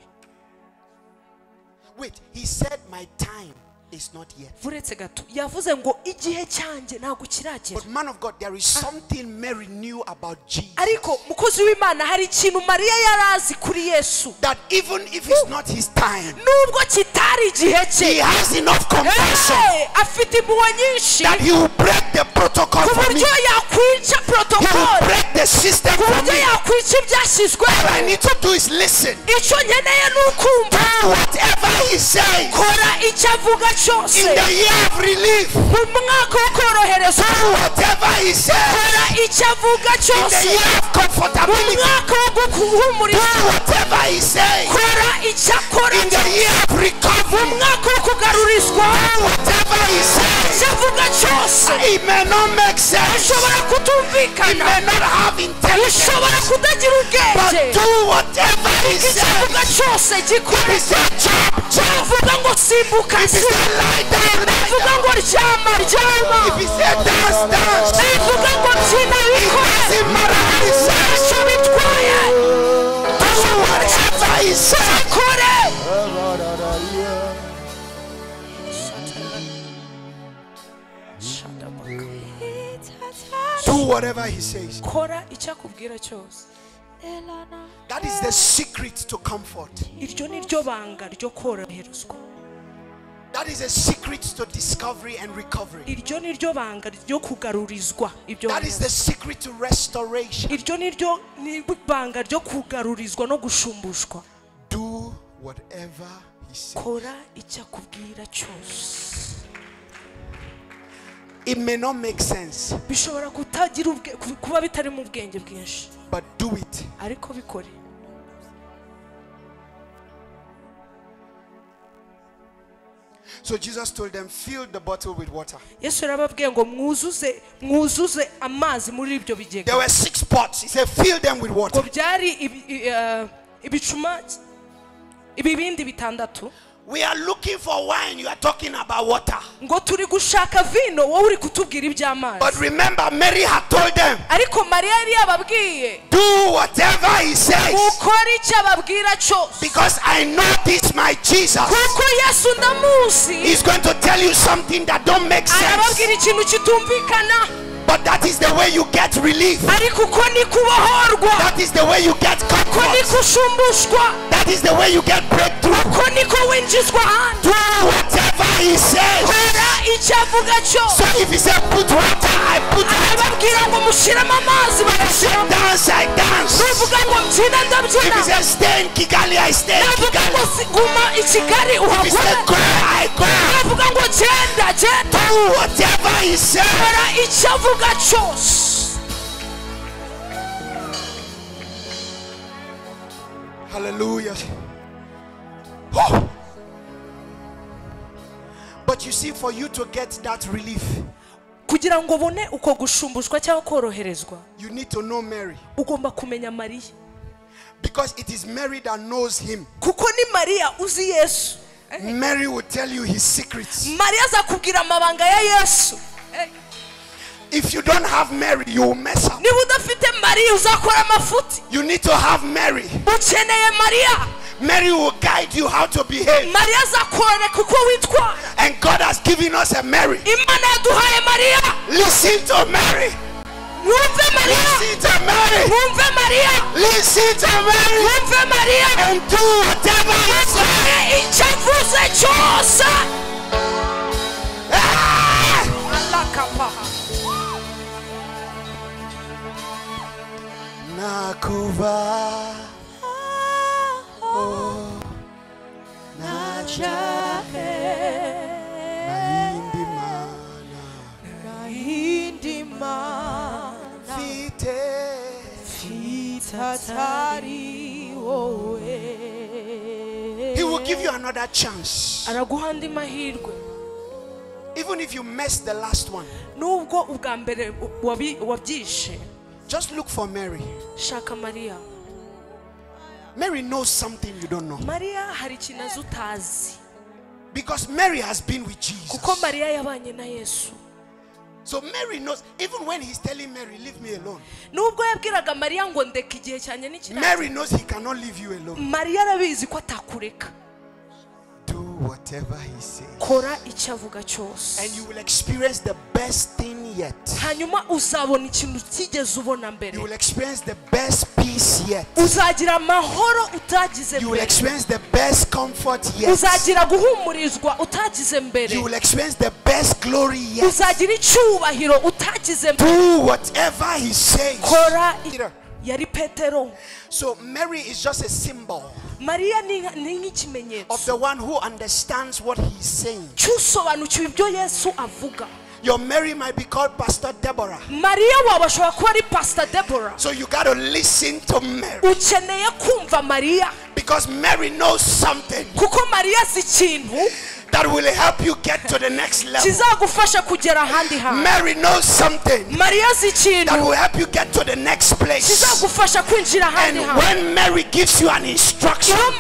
Wait, he said my time is not yet. Buretse gato yavuze ngo igihe cyanjye ntago kiragera. But man of God, there is something Mary knew about Jesus. Ariko mukozi w'Imana hari ikintu Mariya yarazi kuri Yesu. That even if it's not his time, nubwo kitari igihe cye, he has enough compassion afite impuhwe nyinshi that he will break the protocol for me. Kuburyo yakwica He will protocol. break the system for Kuburyo me. yakwica ibyashyizwe. All I need to do is listen. Icyo nkeneye ni ukumva. Whatever he says. Kora icyo avuga cyose. In the year of relief. Mu mwaka wo koroherezwa. Whatever he says. Kora icyo avuga cyose. In the year of comfortability. Mu mwaka wo guhumurizwa. Whatever he says. Kora icyo akora. In the year of recovery. Mu mwaka wo kugarurizwa. Whatever he says. Icyo avuga cyose. It may not make sense. Ashobora kutumvikana. It may not have intelligence. Ushobora kudagira ubwenge. But do whatever he says. Icyo avuga cyose gikora. He said jump, jump. Avuga ngo simbuka. If he said lie down, lie Avuga down. ngo ryama, ryama. If he said dance, dance. Avuga ngo byina, It bikore. doesn't matter what he says. Icyo bitwaye. Do whatever he says. Kore. Do whatever he says. Kora icyo akubwira cyose. That is the secret to comfort. Iryo ni ryo banga ryo koroherezwa. That is a secret to discovery and recovery. Iryo ni ryo banga ryo kugarurizwa. Ibyo That is the secret to restoration. iryo ni ryo banga ryo kugarurizwa no gushumbushwa. Do whatever he says. Kora icyo akubwira cyose. It may not make sense, Bishobora kutagira kuba bitari mu bwenge bwinshi. but do it. Ariko bikore. So Jesus told them, fill the bottle with water. Yesu yarababwiye ngo mwuzuze amazi muri ibyo bigega. There were 6 pots. He said, fill them with water. Ngo byari ibicuma ibibindi bitandatu. We are looking for wine. You are talking about water. Ngo turi gushaka vino, wowe uri kutubwira iby'amazi. But remember, Mary had told them, Ariko Mariya yari yababwiye. do whatever he says. Mukore icyo ababwira cyose. Because I know this my Jesus. Kuko Yesu ndamuzi. He's going to tell you something that don't make sense. Arababwira ikintu kitumvikana. But that is the way you get relief. Ariko uko ni kubohorwa. That is the way you get Uko ni comfort. kushumbushwa. That is the way you get breakthrough. Uko ni ko winjizwa hanze. Do whatever he says. Kora icyo avuga cyose. So if he said put water, I put water. Arababwira ngo mushyiremo amazi barashyiramo. Dance, I dance. Nuvuga ngo mbyina If ndabyina. he said stay in Kigali, I stay in Navuga ngo Kigali. guma i Kigali If he said uhaguma. go, I go. Navuga ngo genda genda. Do whatever he says. Kora icyo avuga cyose. Hallelujah. Oh. But you see, for you to get that relief, Kugira ngo ubone uko gushumbushwa cyangwa koroherezwa, you need to know Mary. ugomba kumenya Mariya. Because it is Mary that knows him. Kuko ni Mariya uzi Yesu. Mary will tell you his secrets. Maria azakubwira amabanga ya Yesu. If you don't have Mary, you will mess up. Niba udafite Maria uzakora amafuti. You need to have Mary. Ukeneye Maria. Mary will guide you how to behave. Maria azakwereka uko witwara. And God has given us a Mary. Imana yaduhaye Maria. Listen to Mary. Mwumve Maria. Listen to Mary. Mwumve Maria. Listen to Mary. Mwumve Maria. And do whatever he says. Icyo avuze cyose. Nakuva najahe naindimana fitatari owe. He will give you another chance. Araguhandi mahirwe. Even if you missed the last one. Nubwo ubwa mbere wabyishe. Just look for Mary. Shaka Maria. Mary knows something you don't know. Maria hari ikintu utazi. Because Mary has been with Jesus. Kuko Maria yabanye na Yesu. So Mary knows, even when he's telling Mary, leave me alone. Nubwo yabwiraga Maria ngo ndeka igihe cyanye n'ikiranga. Mary knows he cannot leave you alone. Maria arabizi ko atakureka. Do whatever he says. Kora icyo avuga cyose. And you will experience the best thing yet. Hanyuma uzabona ikintu utigeze ubona mbere. You will experience the best peace yet. Uzagira amahoro utagize mbere. You will experience the best comfort yet. Uzagira guhumurizwa utagize mbere. You will experience the best glory yet. Uzagira icyubahiro utagize mbere. Do whatever he says. Kora yari Petero. So Mary is just a symbol. Maria ni nk'ikimenyetso of the one who understands what he's saying. cyusobanukiwe ibyo Yesu avuga. Your Mary might be called Pastor Deborah. Maria wabashobora kuba ari Pastor Deborah. So you got to listen to Mary. Ukeneye kumva Maria. Because Mary knows something. Kuko Maria si ikintu that will help you get to the next level. kizagufasha kugera ahandi hantu. Mary knows something. Maria si ikintu that will help you get to the next place. kizagufasha kwinjira ahandi hantu. And when Mary gives you an instruction of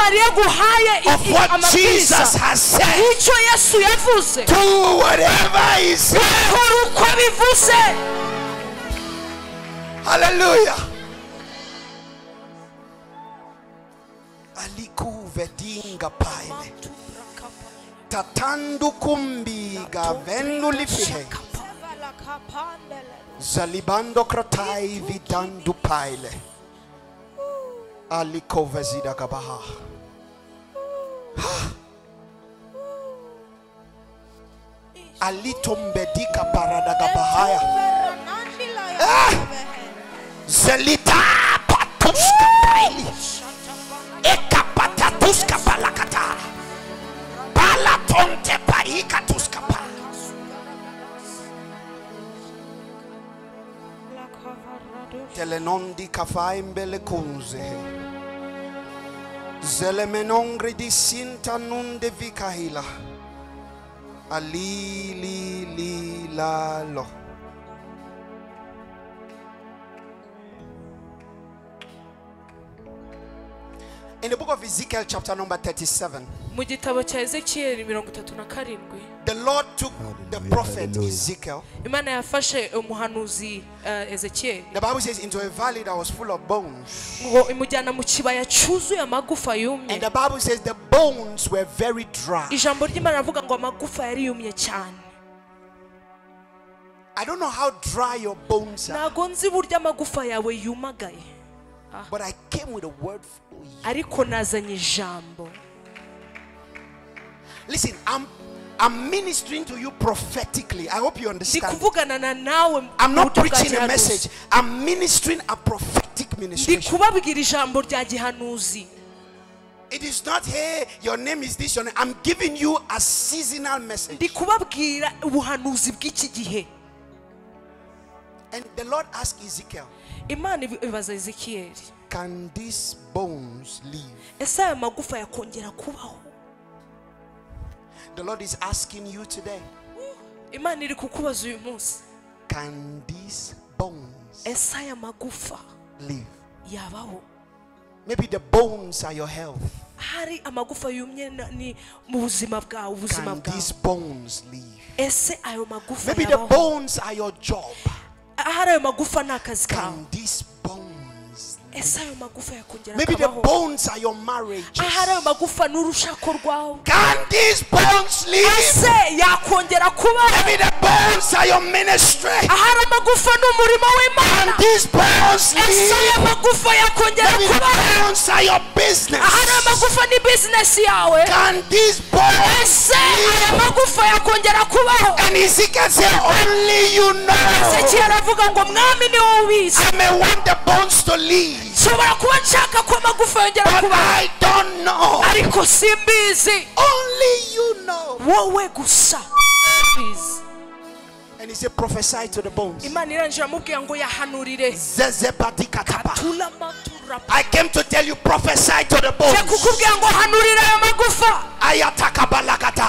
what Jesus has said, icyo Yesu yavuze, do whatever he said. Kora uko bivuze. Hallelujah. Aliku vedinga paile tatandu kumbiga vendu lifihe zalibando kratai vidandu paile aliko vezida kabaha alitombedika paradaga bahaya zelita patuska paili ekapatatuska palakata palatonte paikatuska pa telenondi kafai mbele kunze zelemenongri di sinta nunde vikahila alili lalo. In the book of Ezekiel chapter number 37, the Lord took the prophet Ezekiel. The Bible says into a valley that was full of bones. And the Bible says the bones were very dry. I don't know how dry your bones are, but I came with a word for you. Listen, I'm ministering to you prophetically. I hope you understand. I'm not preaching a message. I'm ministering a prophetic ministration. It is not, hey, your name is this, your name. I'm giving you a seasonal message. And the Lord asked Ezekiel, can these bones live? The Lord is asking you today, can these bones live? Maybe the bones are your health. hari amagufa yumye ni mu buzima bwawe ubuzima Can bwawe these bones live? ese ayo magufa Maybe the yabaho bones are your job. hari ayo magufa ni akazi kawe Can these bones live? ese ayo magufa yakongera Maybe the akabaho bones are your marriage. hari ayo magufa n'urushako rwawe Can these bones live? ese yakongera kubaho Maybe the bones are your ministry. hari amagufa n'umurimo w'Imana Can these bones ese ayo live? magufa yakongera Maybe the kubaho bones are your business. hari amagufa ni business yawe Can these bones ese ayo magufa yakongera kubaho And Ezekiel said, only you know. Ezekiel aravuga ngo mwami ni wowe ubizi I may want the bones to leave, nshobora kuba nshaka ko amagufa yongera but kubaho I don't know. ariko simbizi Only you know. wowe gusa ubizi And he said, prophesy to the bones. Imana irangije amubwira ngo yahanurire Zezebatikatapa. tula matura I came to tell you, prophesy to the bones. kukubwira ngo hanurira ayo magufa Ayatakabalakata.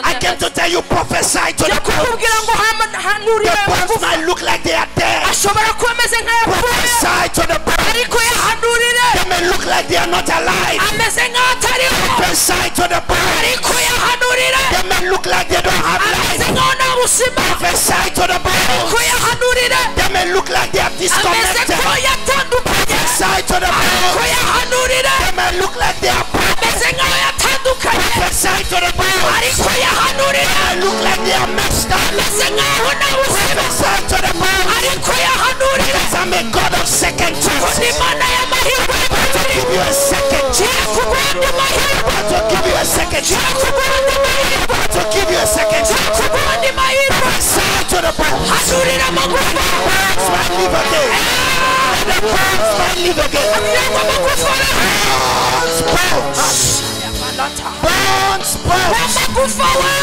I came to tell you, prophesy to the bones. kukubwira ngo hanurira The ayo bones magufa might look like they are dead. ashobora kuba ameze nk'ayapfuye Prophesy to the bones. ariko yahanurire They may look like they are not alive. ameze nk'atariho Prophesy to the bones. ariko yahanurire They may look like they don't have ameze life. nk'aho nta buzima Prophesy to the bones. ariko yahanurire They may look like they are ameze disconnected. ko yatandukanye Prophesy to the ariko bones. yahanurire They may look like they are broken. ameze nk'aho yatandukanye Prophesy to the bones. ariko yahanurire They look like they are messed up. ameze nk'aho nta buzima Prophesy to the bones. ariko yahanurire Because I'm a God of second ni chances. Imana y'amahirwe To give you a second chance. kuguhanda amahirwe To give you a second chance. kuguhanda amahirwe To give you a second chance. kuguhanda amahirwe Prophesy to the bones. hanurira amagufa Bones might live again. The bones might live again. abwirwa amagufa Bones, bones. Bones, bones. w'amagufa we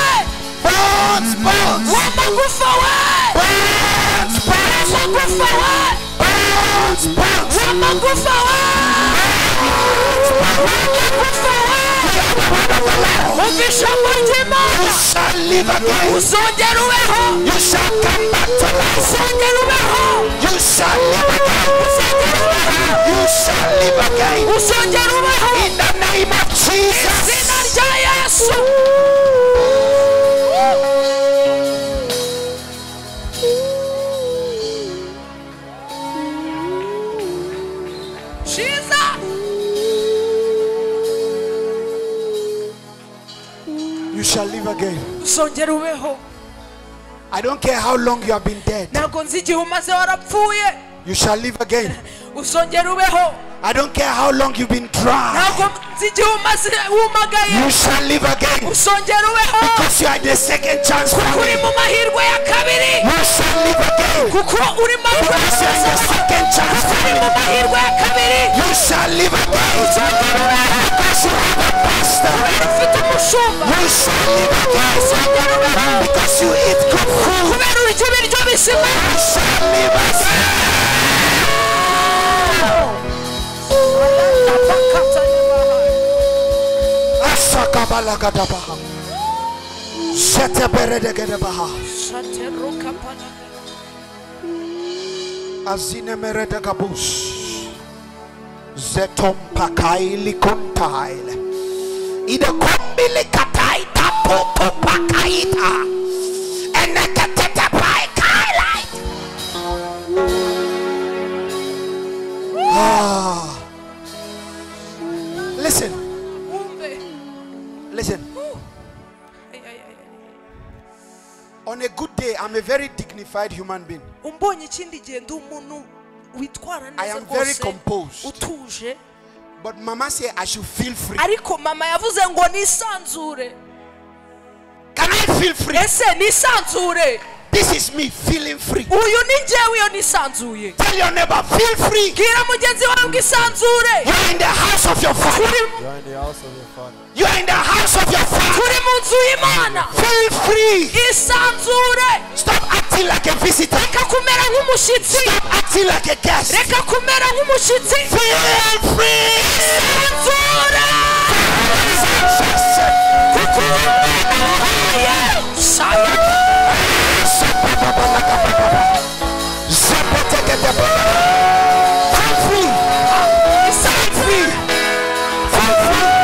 Bones, bones. w'amagufa we Bones, bones. w'amagufa we Bones, bones. w'amagufa we w'amagufa we umva ijambo ry'Imana You shall live again. uzongera ubeho You shall come back to life. uzongera ubeho You shall live again. uzongera ubeho You shall live again. uzongera ubeho In the name of Jesus. izina rya Yesu Jesus You shall live again. uzongera ubeho I don't care how long you have been dead. ntabwo nzi igihe umaze warapfuye You shall live again. uzongera ubeho I don't care how long you've been dry. ntabwo nzi igihe umaze wumagaye You shall live again. uzongera ubeho Because you are the second chance uri family. mu mahirwe ya kabiri You shall live again. kuko uri mu Because you are the second chance uri mu family. mahirwe ya kabiri You shall live again. uzongera ubeho Because you have a pastor. ufite umushumba You shall live again. uzongera ubeho Because you eat good food. kubera urya ibiryo bizima You shall live again. Asakabalagadabaha. Sheteberedegedebaha. Azinemeredegabus. Zetompakaili kontaile. Ida kombili kataita toto pakaita. Eneketete paikailait. Listen, listen. On a good day, I'm a very dignified human being. umbonye ikindi gihe ndi umuntu witwara I neza am very rwose composed. utuje But Mama said I should feel free. ariko mama yavuze ngo nisanzure Can I feel free? ese nisanzure This is me feeling free. uyu ni njyewe iyo nisanzuye Tell your neighbor, feel free. bwira mugenzi wawe ngo isanzure You are in the house of your father. You are in the house of your father. You are in the house of your father. turi mu nzu y'Imana Feel free. isanzure Stop acting like a visitor. reka kumera nk'umushyitsi Stop acting like a guest. reka kumera nk'umushyitsi Feel free. isanzure kuko Imana wahaye saya Feel free. Feel free. Feel free.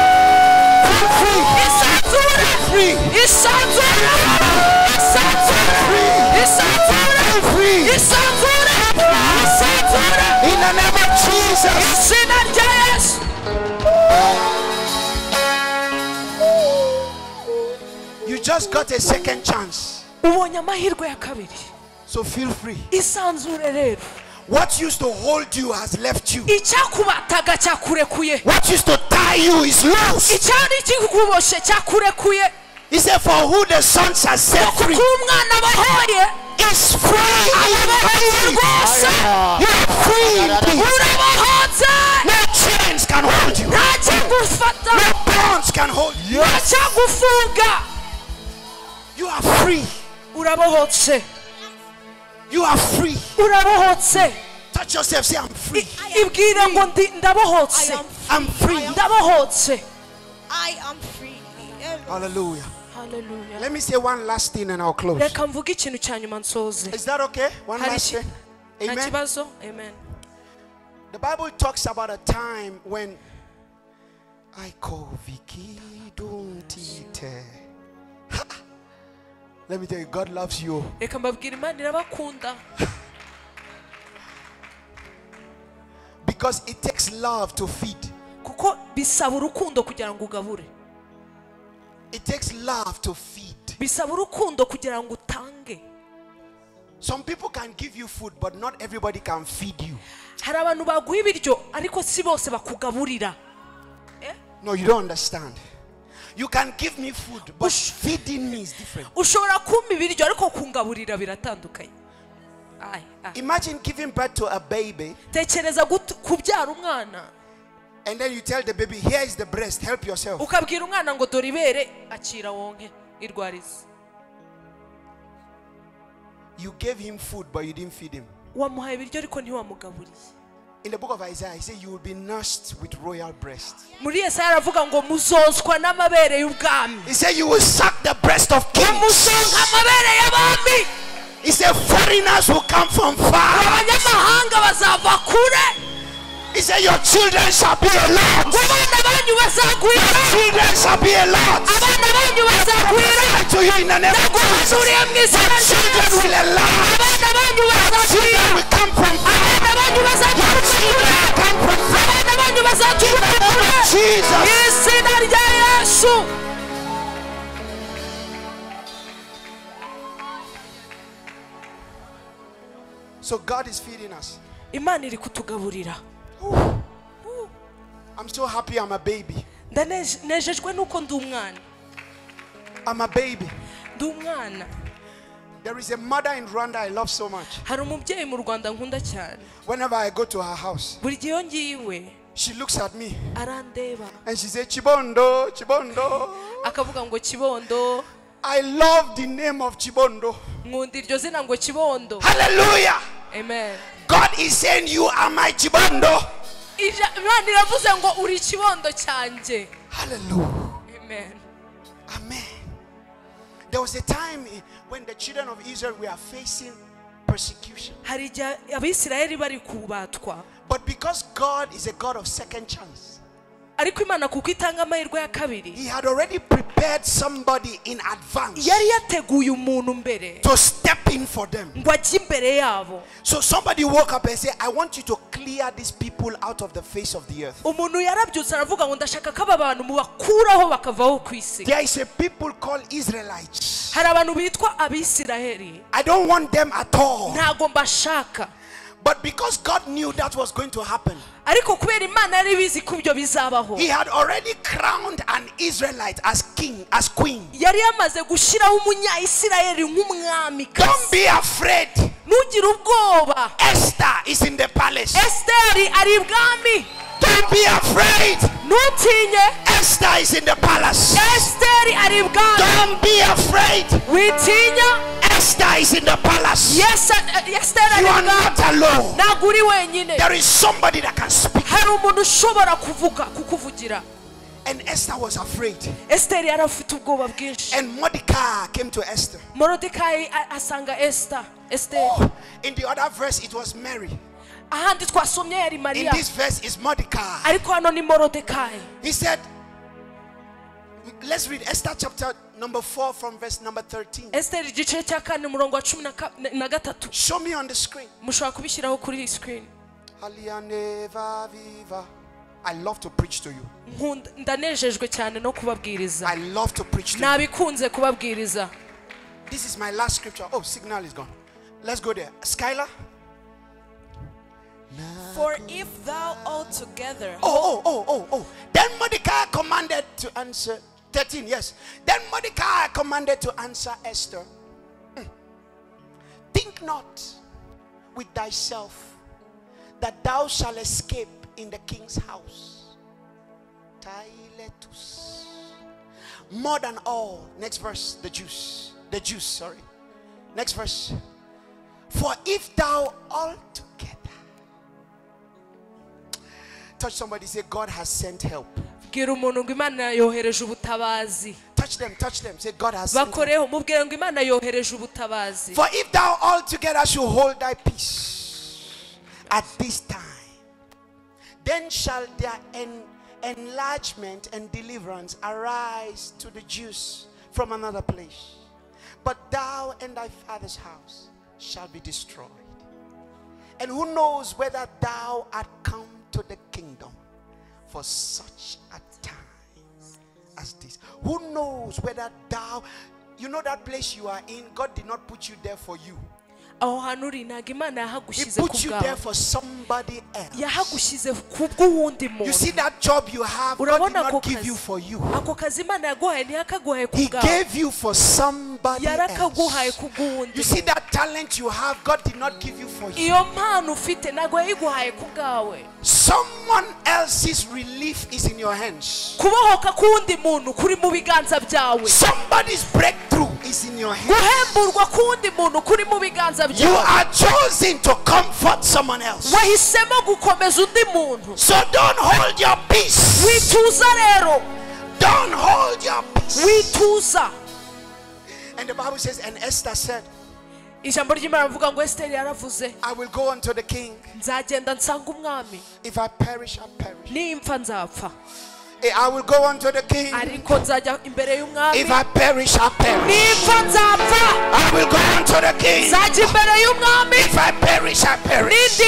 Jesus. You just got a second chance. So feel free. What used to hold you has left you. What used to tie you is loose. He said, for who the Son has set free is free. You're free. No chains can hold you. No bonds can hold you. You are free. You are free. Touch yourself, say, I'm free. I'm free. I am free. Hallelujah. Hallelujah. Let me say one last thing and I'll close. Is that okay? One last thing. Amen. Amen. The Bible talks about a time when I call Vicky, don't eat. Let me tell you, God loves you. Because it takes love to feed. It takes love to feed. Some people can give you food, but not everybody can feed you. No, you don't understand. You can give me food, but feeding me is different. Imagine giving birth to a baby, and then you tell the baby, here is the breast, help yourself. You gave him food, but you didn't feed him. In the book of Isaiah, he said you will be nursed with royal breast. He said you will suck the breast of kings. He said foreigners will come from far. He said your children shall be a lot. Your children shall be a lot. I to you in the name of Jesus. Your children will a lot. Your children will come from far. Your children will come from far. Jesus. So God is feeding us. I'm so happy I'm a baby. I'm a baby. There is a mother in Rwanda I love so much. Whenever I go to her house, she looks at me and she says, Chibondo, Chibondo. I love the name of Chibondo. Hallelujah. Amen. God is saying you are my Chibondo. Hallelujah. Amen. Amen. There was a time when the children of Israel were facing persecution. But because God is a God of second chance, He had already prepared somebody in advance to step in for them. So somebody woke up and said, I want you to clear these people out of the face of the earth. There is a people called Israelites. I don't want them at all. But because God knew that was going to happen, He had already crowned an Israelite as king, as queen. Don't be afraid. Esther is in the palace. Don't be afraid. Esther is in the palace. Don't be afraid. Esther is in the palace. You are not alone. There is somebody that can speak. And Esther was afraid. And Mordecai came to Esther. In the other verse it was Mary. In this verse is Mordecai. He said, let's read Esther chapter number 4 from verse number 13. Show me on the screen. I love to preach to you. ndanejejwe cyane no kubabwiriza. I love to preach to you. Nabikunze kubabwiriza. This is my last scripture. Oh, signal is gone. Let's go there. Skylar. For if thou altogether. Oh. Then Mordecai commanded to answer. 13, yes. Then Mordecai commanded to answer Esther. Think not with thyself that thou shalt escape in the king's house. More than all. Next verse, the Jews, sorry. Next verse. For if thou altogether. Touch somebody, say God has sent help. Touch them. Say God has sent help. For if thou altogether should hold thy peace at this time, then shall their enlargement and deliverance arise to the Jews from another place. But thou and thy father's house shall be destroyed. And who knows whether thou art come to the kingdom for such a time as this? Who knows whether thou, you know that place you are in, God did not put you there for you. He put you there for somebody else. You see that job you have, God did not give you for you. He gave you for somebody else. You see that talent you have, God did not give you for you. Someone else's relief is in your hands. Somebody's breakthrough is in your hands. You are chosen to comfort someone else. So don't hold your peace. Don't hold your peace. And the Bible says, and Esther said, I will go unto the king. If I perish, I perish. I will go unto the king. If I perish, I perish. I will go unto the king. If I perish, I perish.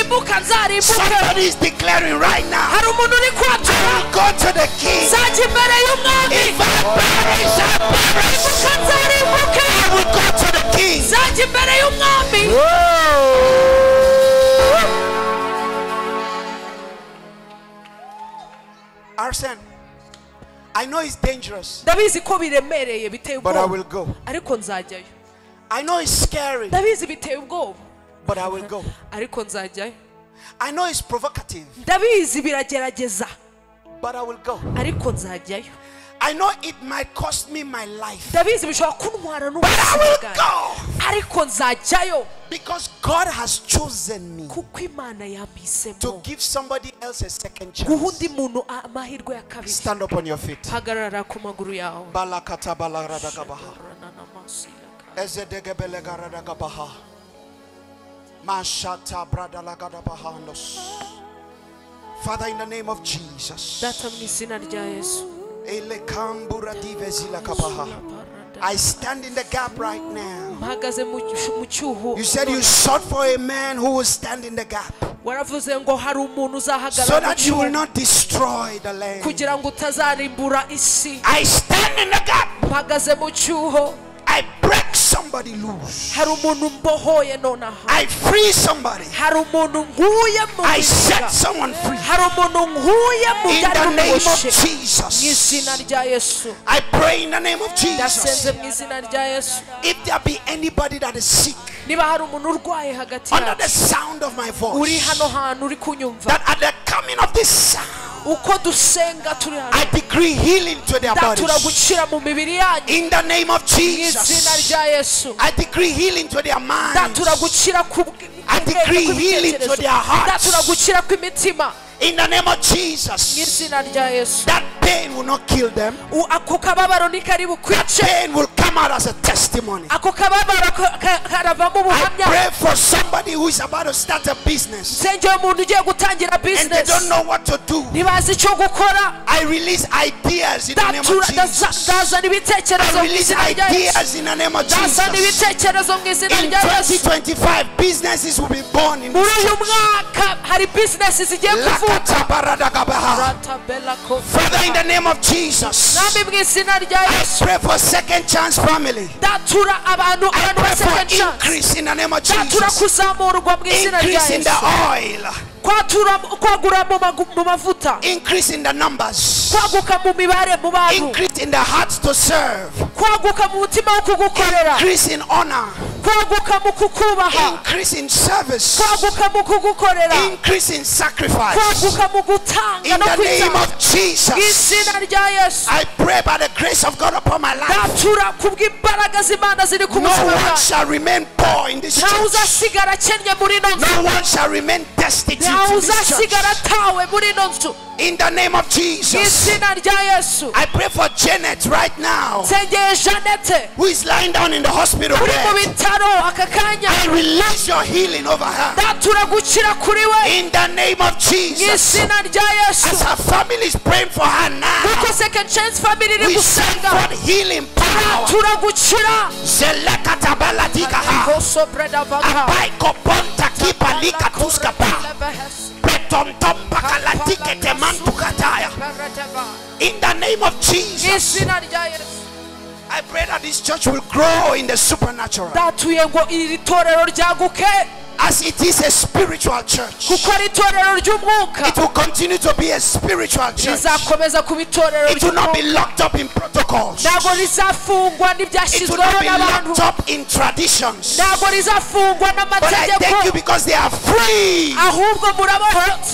Somebody is declaring right now, I will go to the king. If I perish, I perish. I will go to the king. Arsene, I know it's dangerous, but I will go. I know it's scary, but I will go. I know it's provocative, but I will go. I know it might cost me my life, but I will go. Because God has chosen me to give somebody else a second chance. Stand up on your feet. Father, in the name of Jesus, I stand in the gap right now. You said you sought for a man who will stand in the gap, so that you will not destroy the land. I stand in the gap. I break somebody loose. I free somebody. I set someone free. In the name of Jesus. I pray in the name of Jesus. If there be anybody that is sick, under the sound of my voice, that at the coming of this sound, I decree healing to their bodies. In the name of Jesus, I decree healing to their minds. I decree healing to their hearts. In the name of Jesus, that pain will not kill them. That pain will come out as a testimony. I pray for somebody who is about to start a business and they don't know what to do. I release ideas in the name of Jesus. I release ideas in the name of Jesus. In 2025, businesses will be born in this church. Father, in the name of Jesus, I pray for second chance family. I pray for increase in the name of Jesus. Increase in the oil. Increase in the numbers. Increase in the hearts to serve. Increase in honor. Increase in service. Increase in sacrifice. In the name of Jesus, I pray by the grace of God upon my life, no one shall remain poor in this church. No one shall remain destitute in this church. In the name of Jesus, I pray for Janet right now, who is lying down in the hospital bed. I release your healing over her. In the name of Jesus, as her family is praying for her now, we send forth healing power. In the name of Jesus, I pray that this church will grow in the supernatural. As it is a spiritual church, it will continue to be a spiritual church. It will not be locked up in protocols. It will not be locked up in traditions. But I thank you because they are free.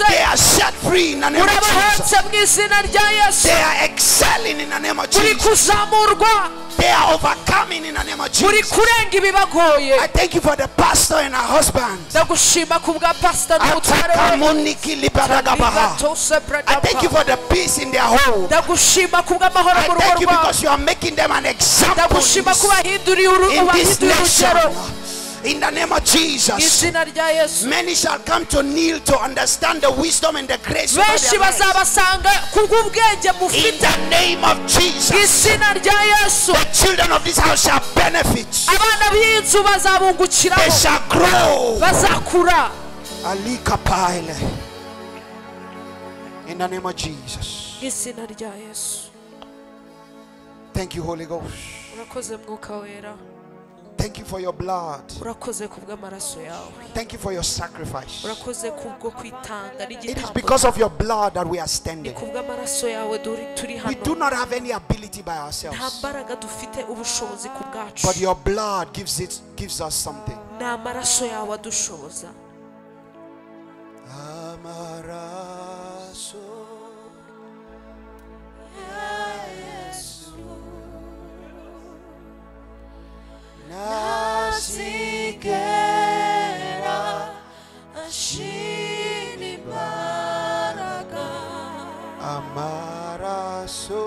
They are set free in the name of Jesus. They are excelling in the name of Jesus. They are overcoming in the name of Jesus. I thank you for the pastor and her husband. I thank you for the peace in their home. I thank you because you are making them an example in this nation. In the name of Jesus, many shall come to kneel to understand the wisdom and the grace of their lives. In the name of Jesus, the children of this house shall benefit. They shall grow. In the name of Jesus. Thank you, Holy Ghost. Thank you for your blood. Thank you for your sacrifice. It is because of your blood that we are standing. We do not have any ability by ourselves, but your blood gives us something. Nasikera ashini Imbaraga Amaraso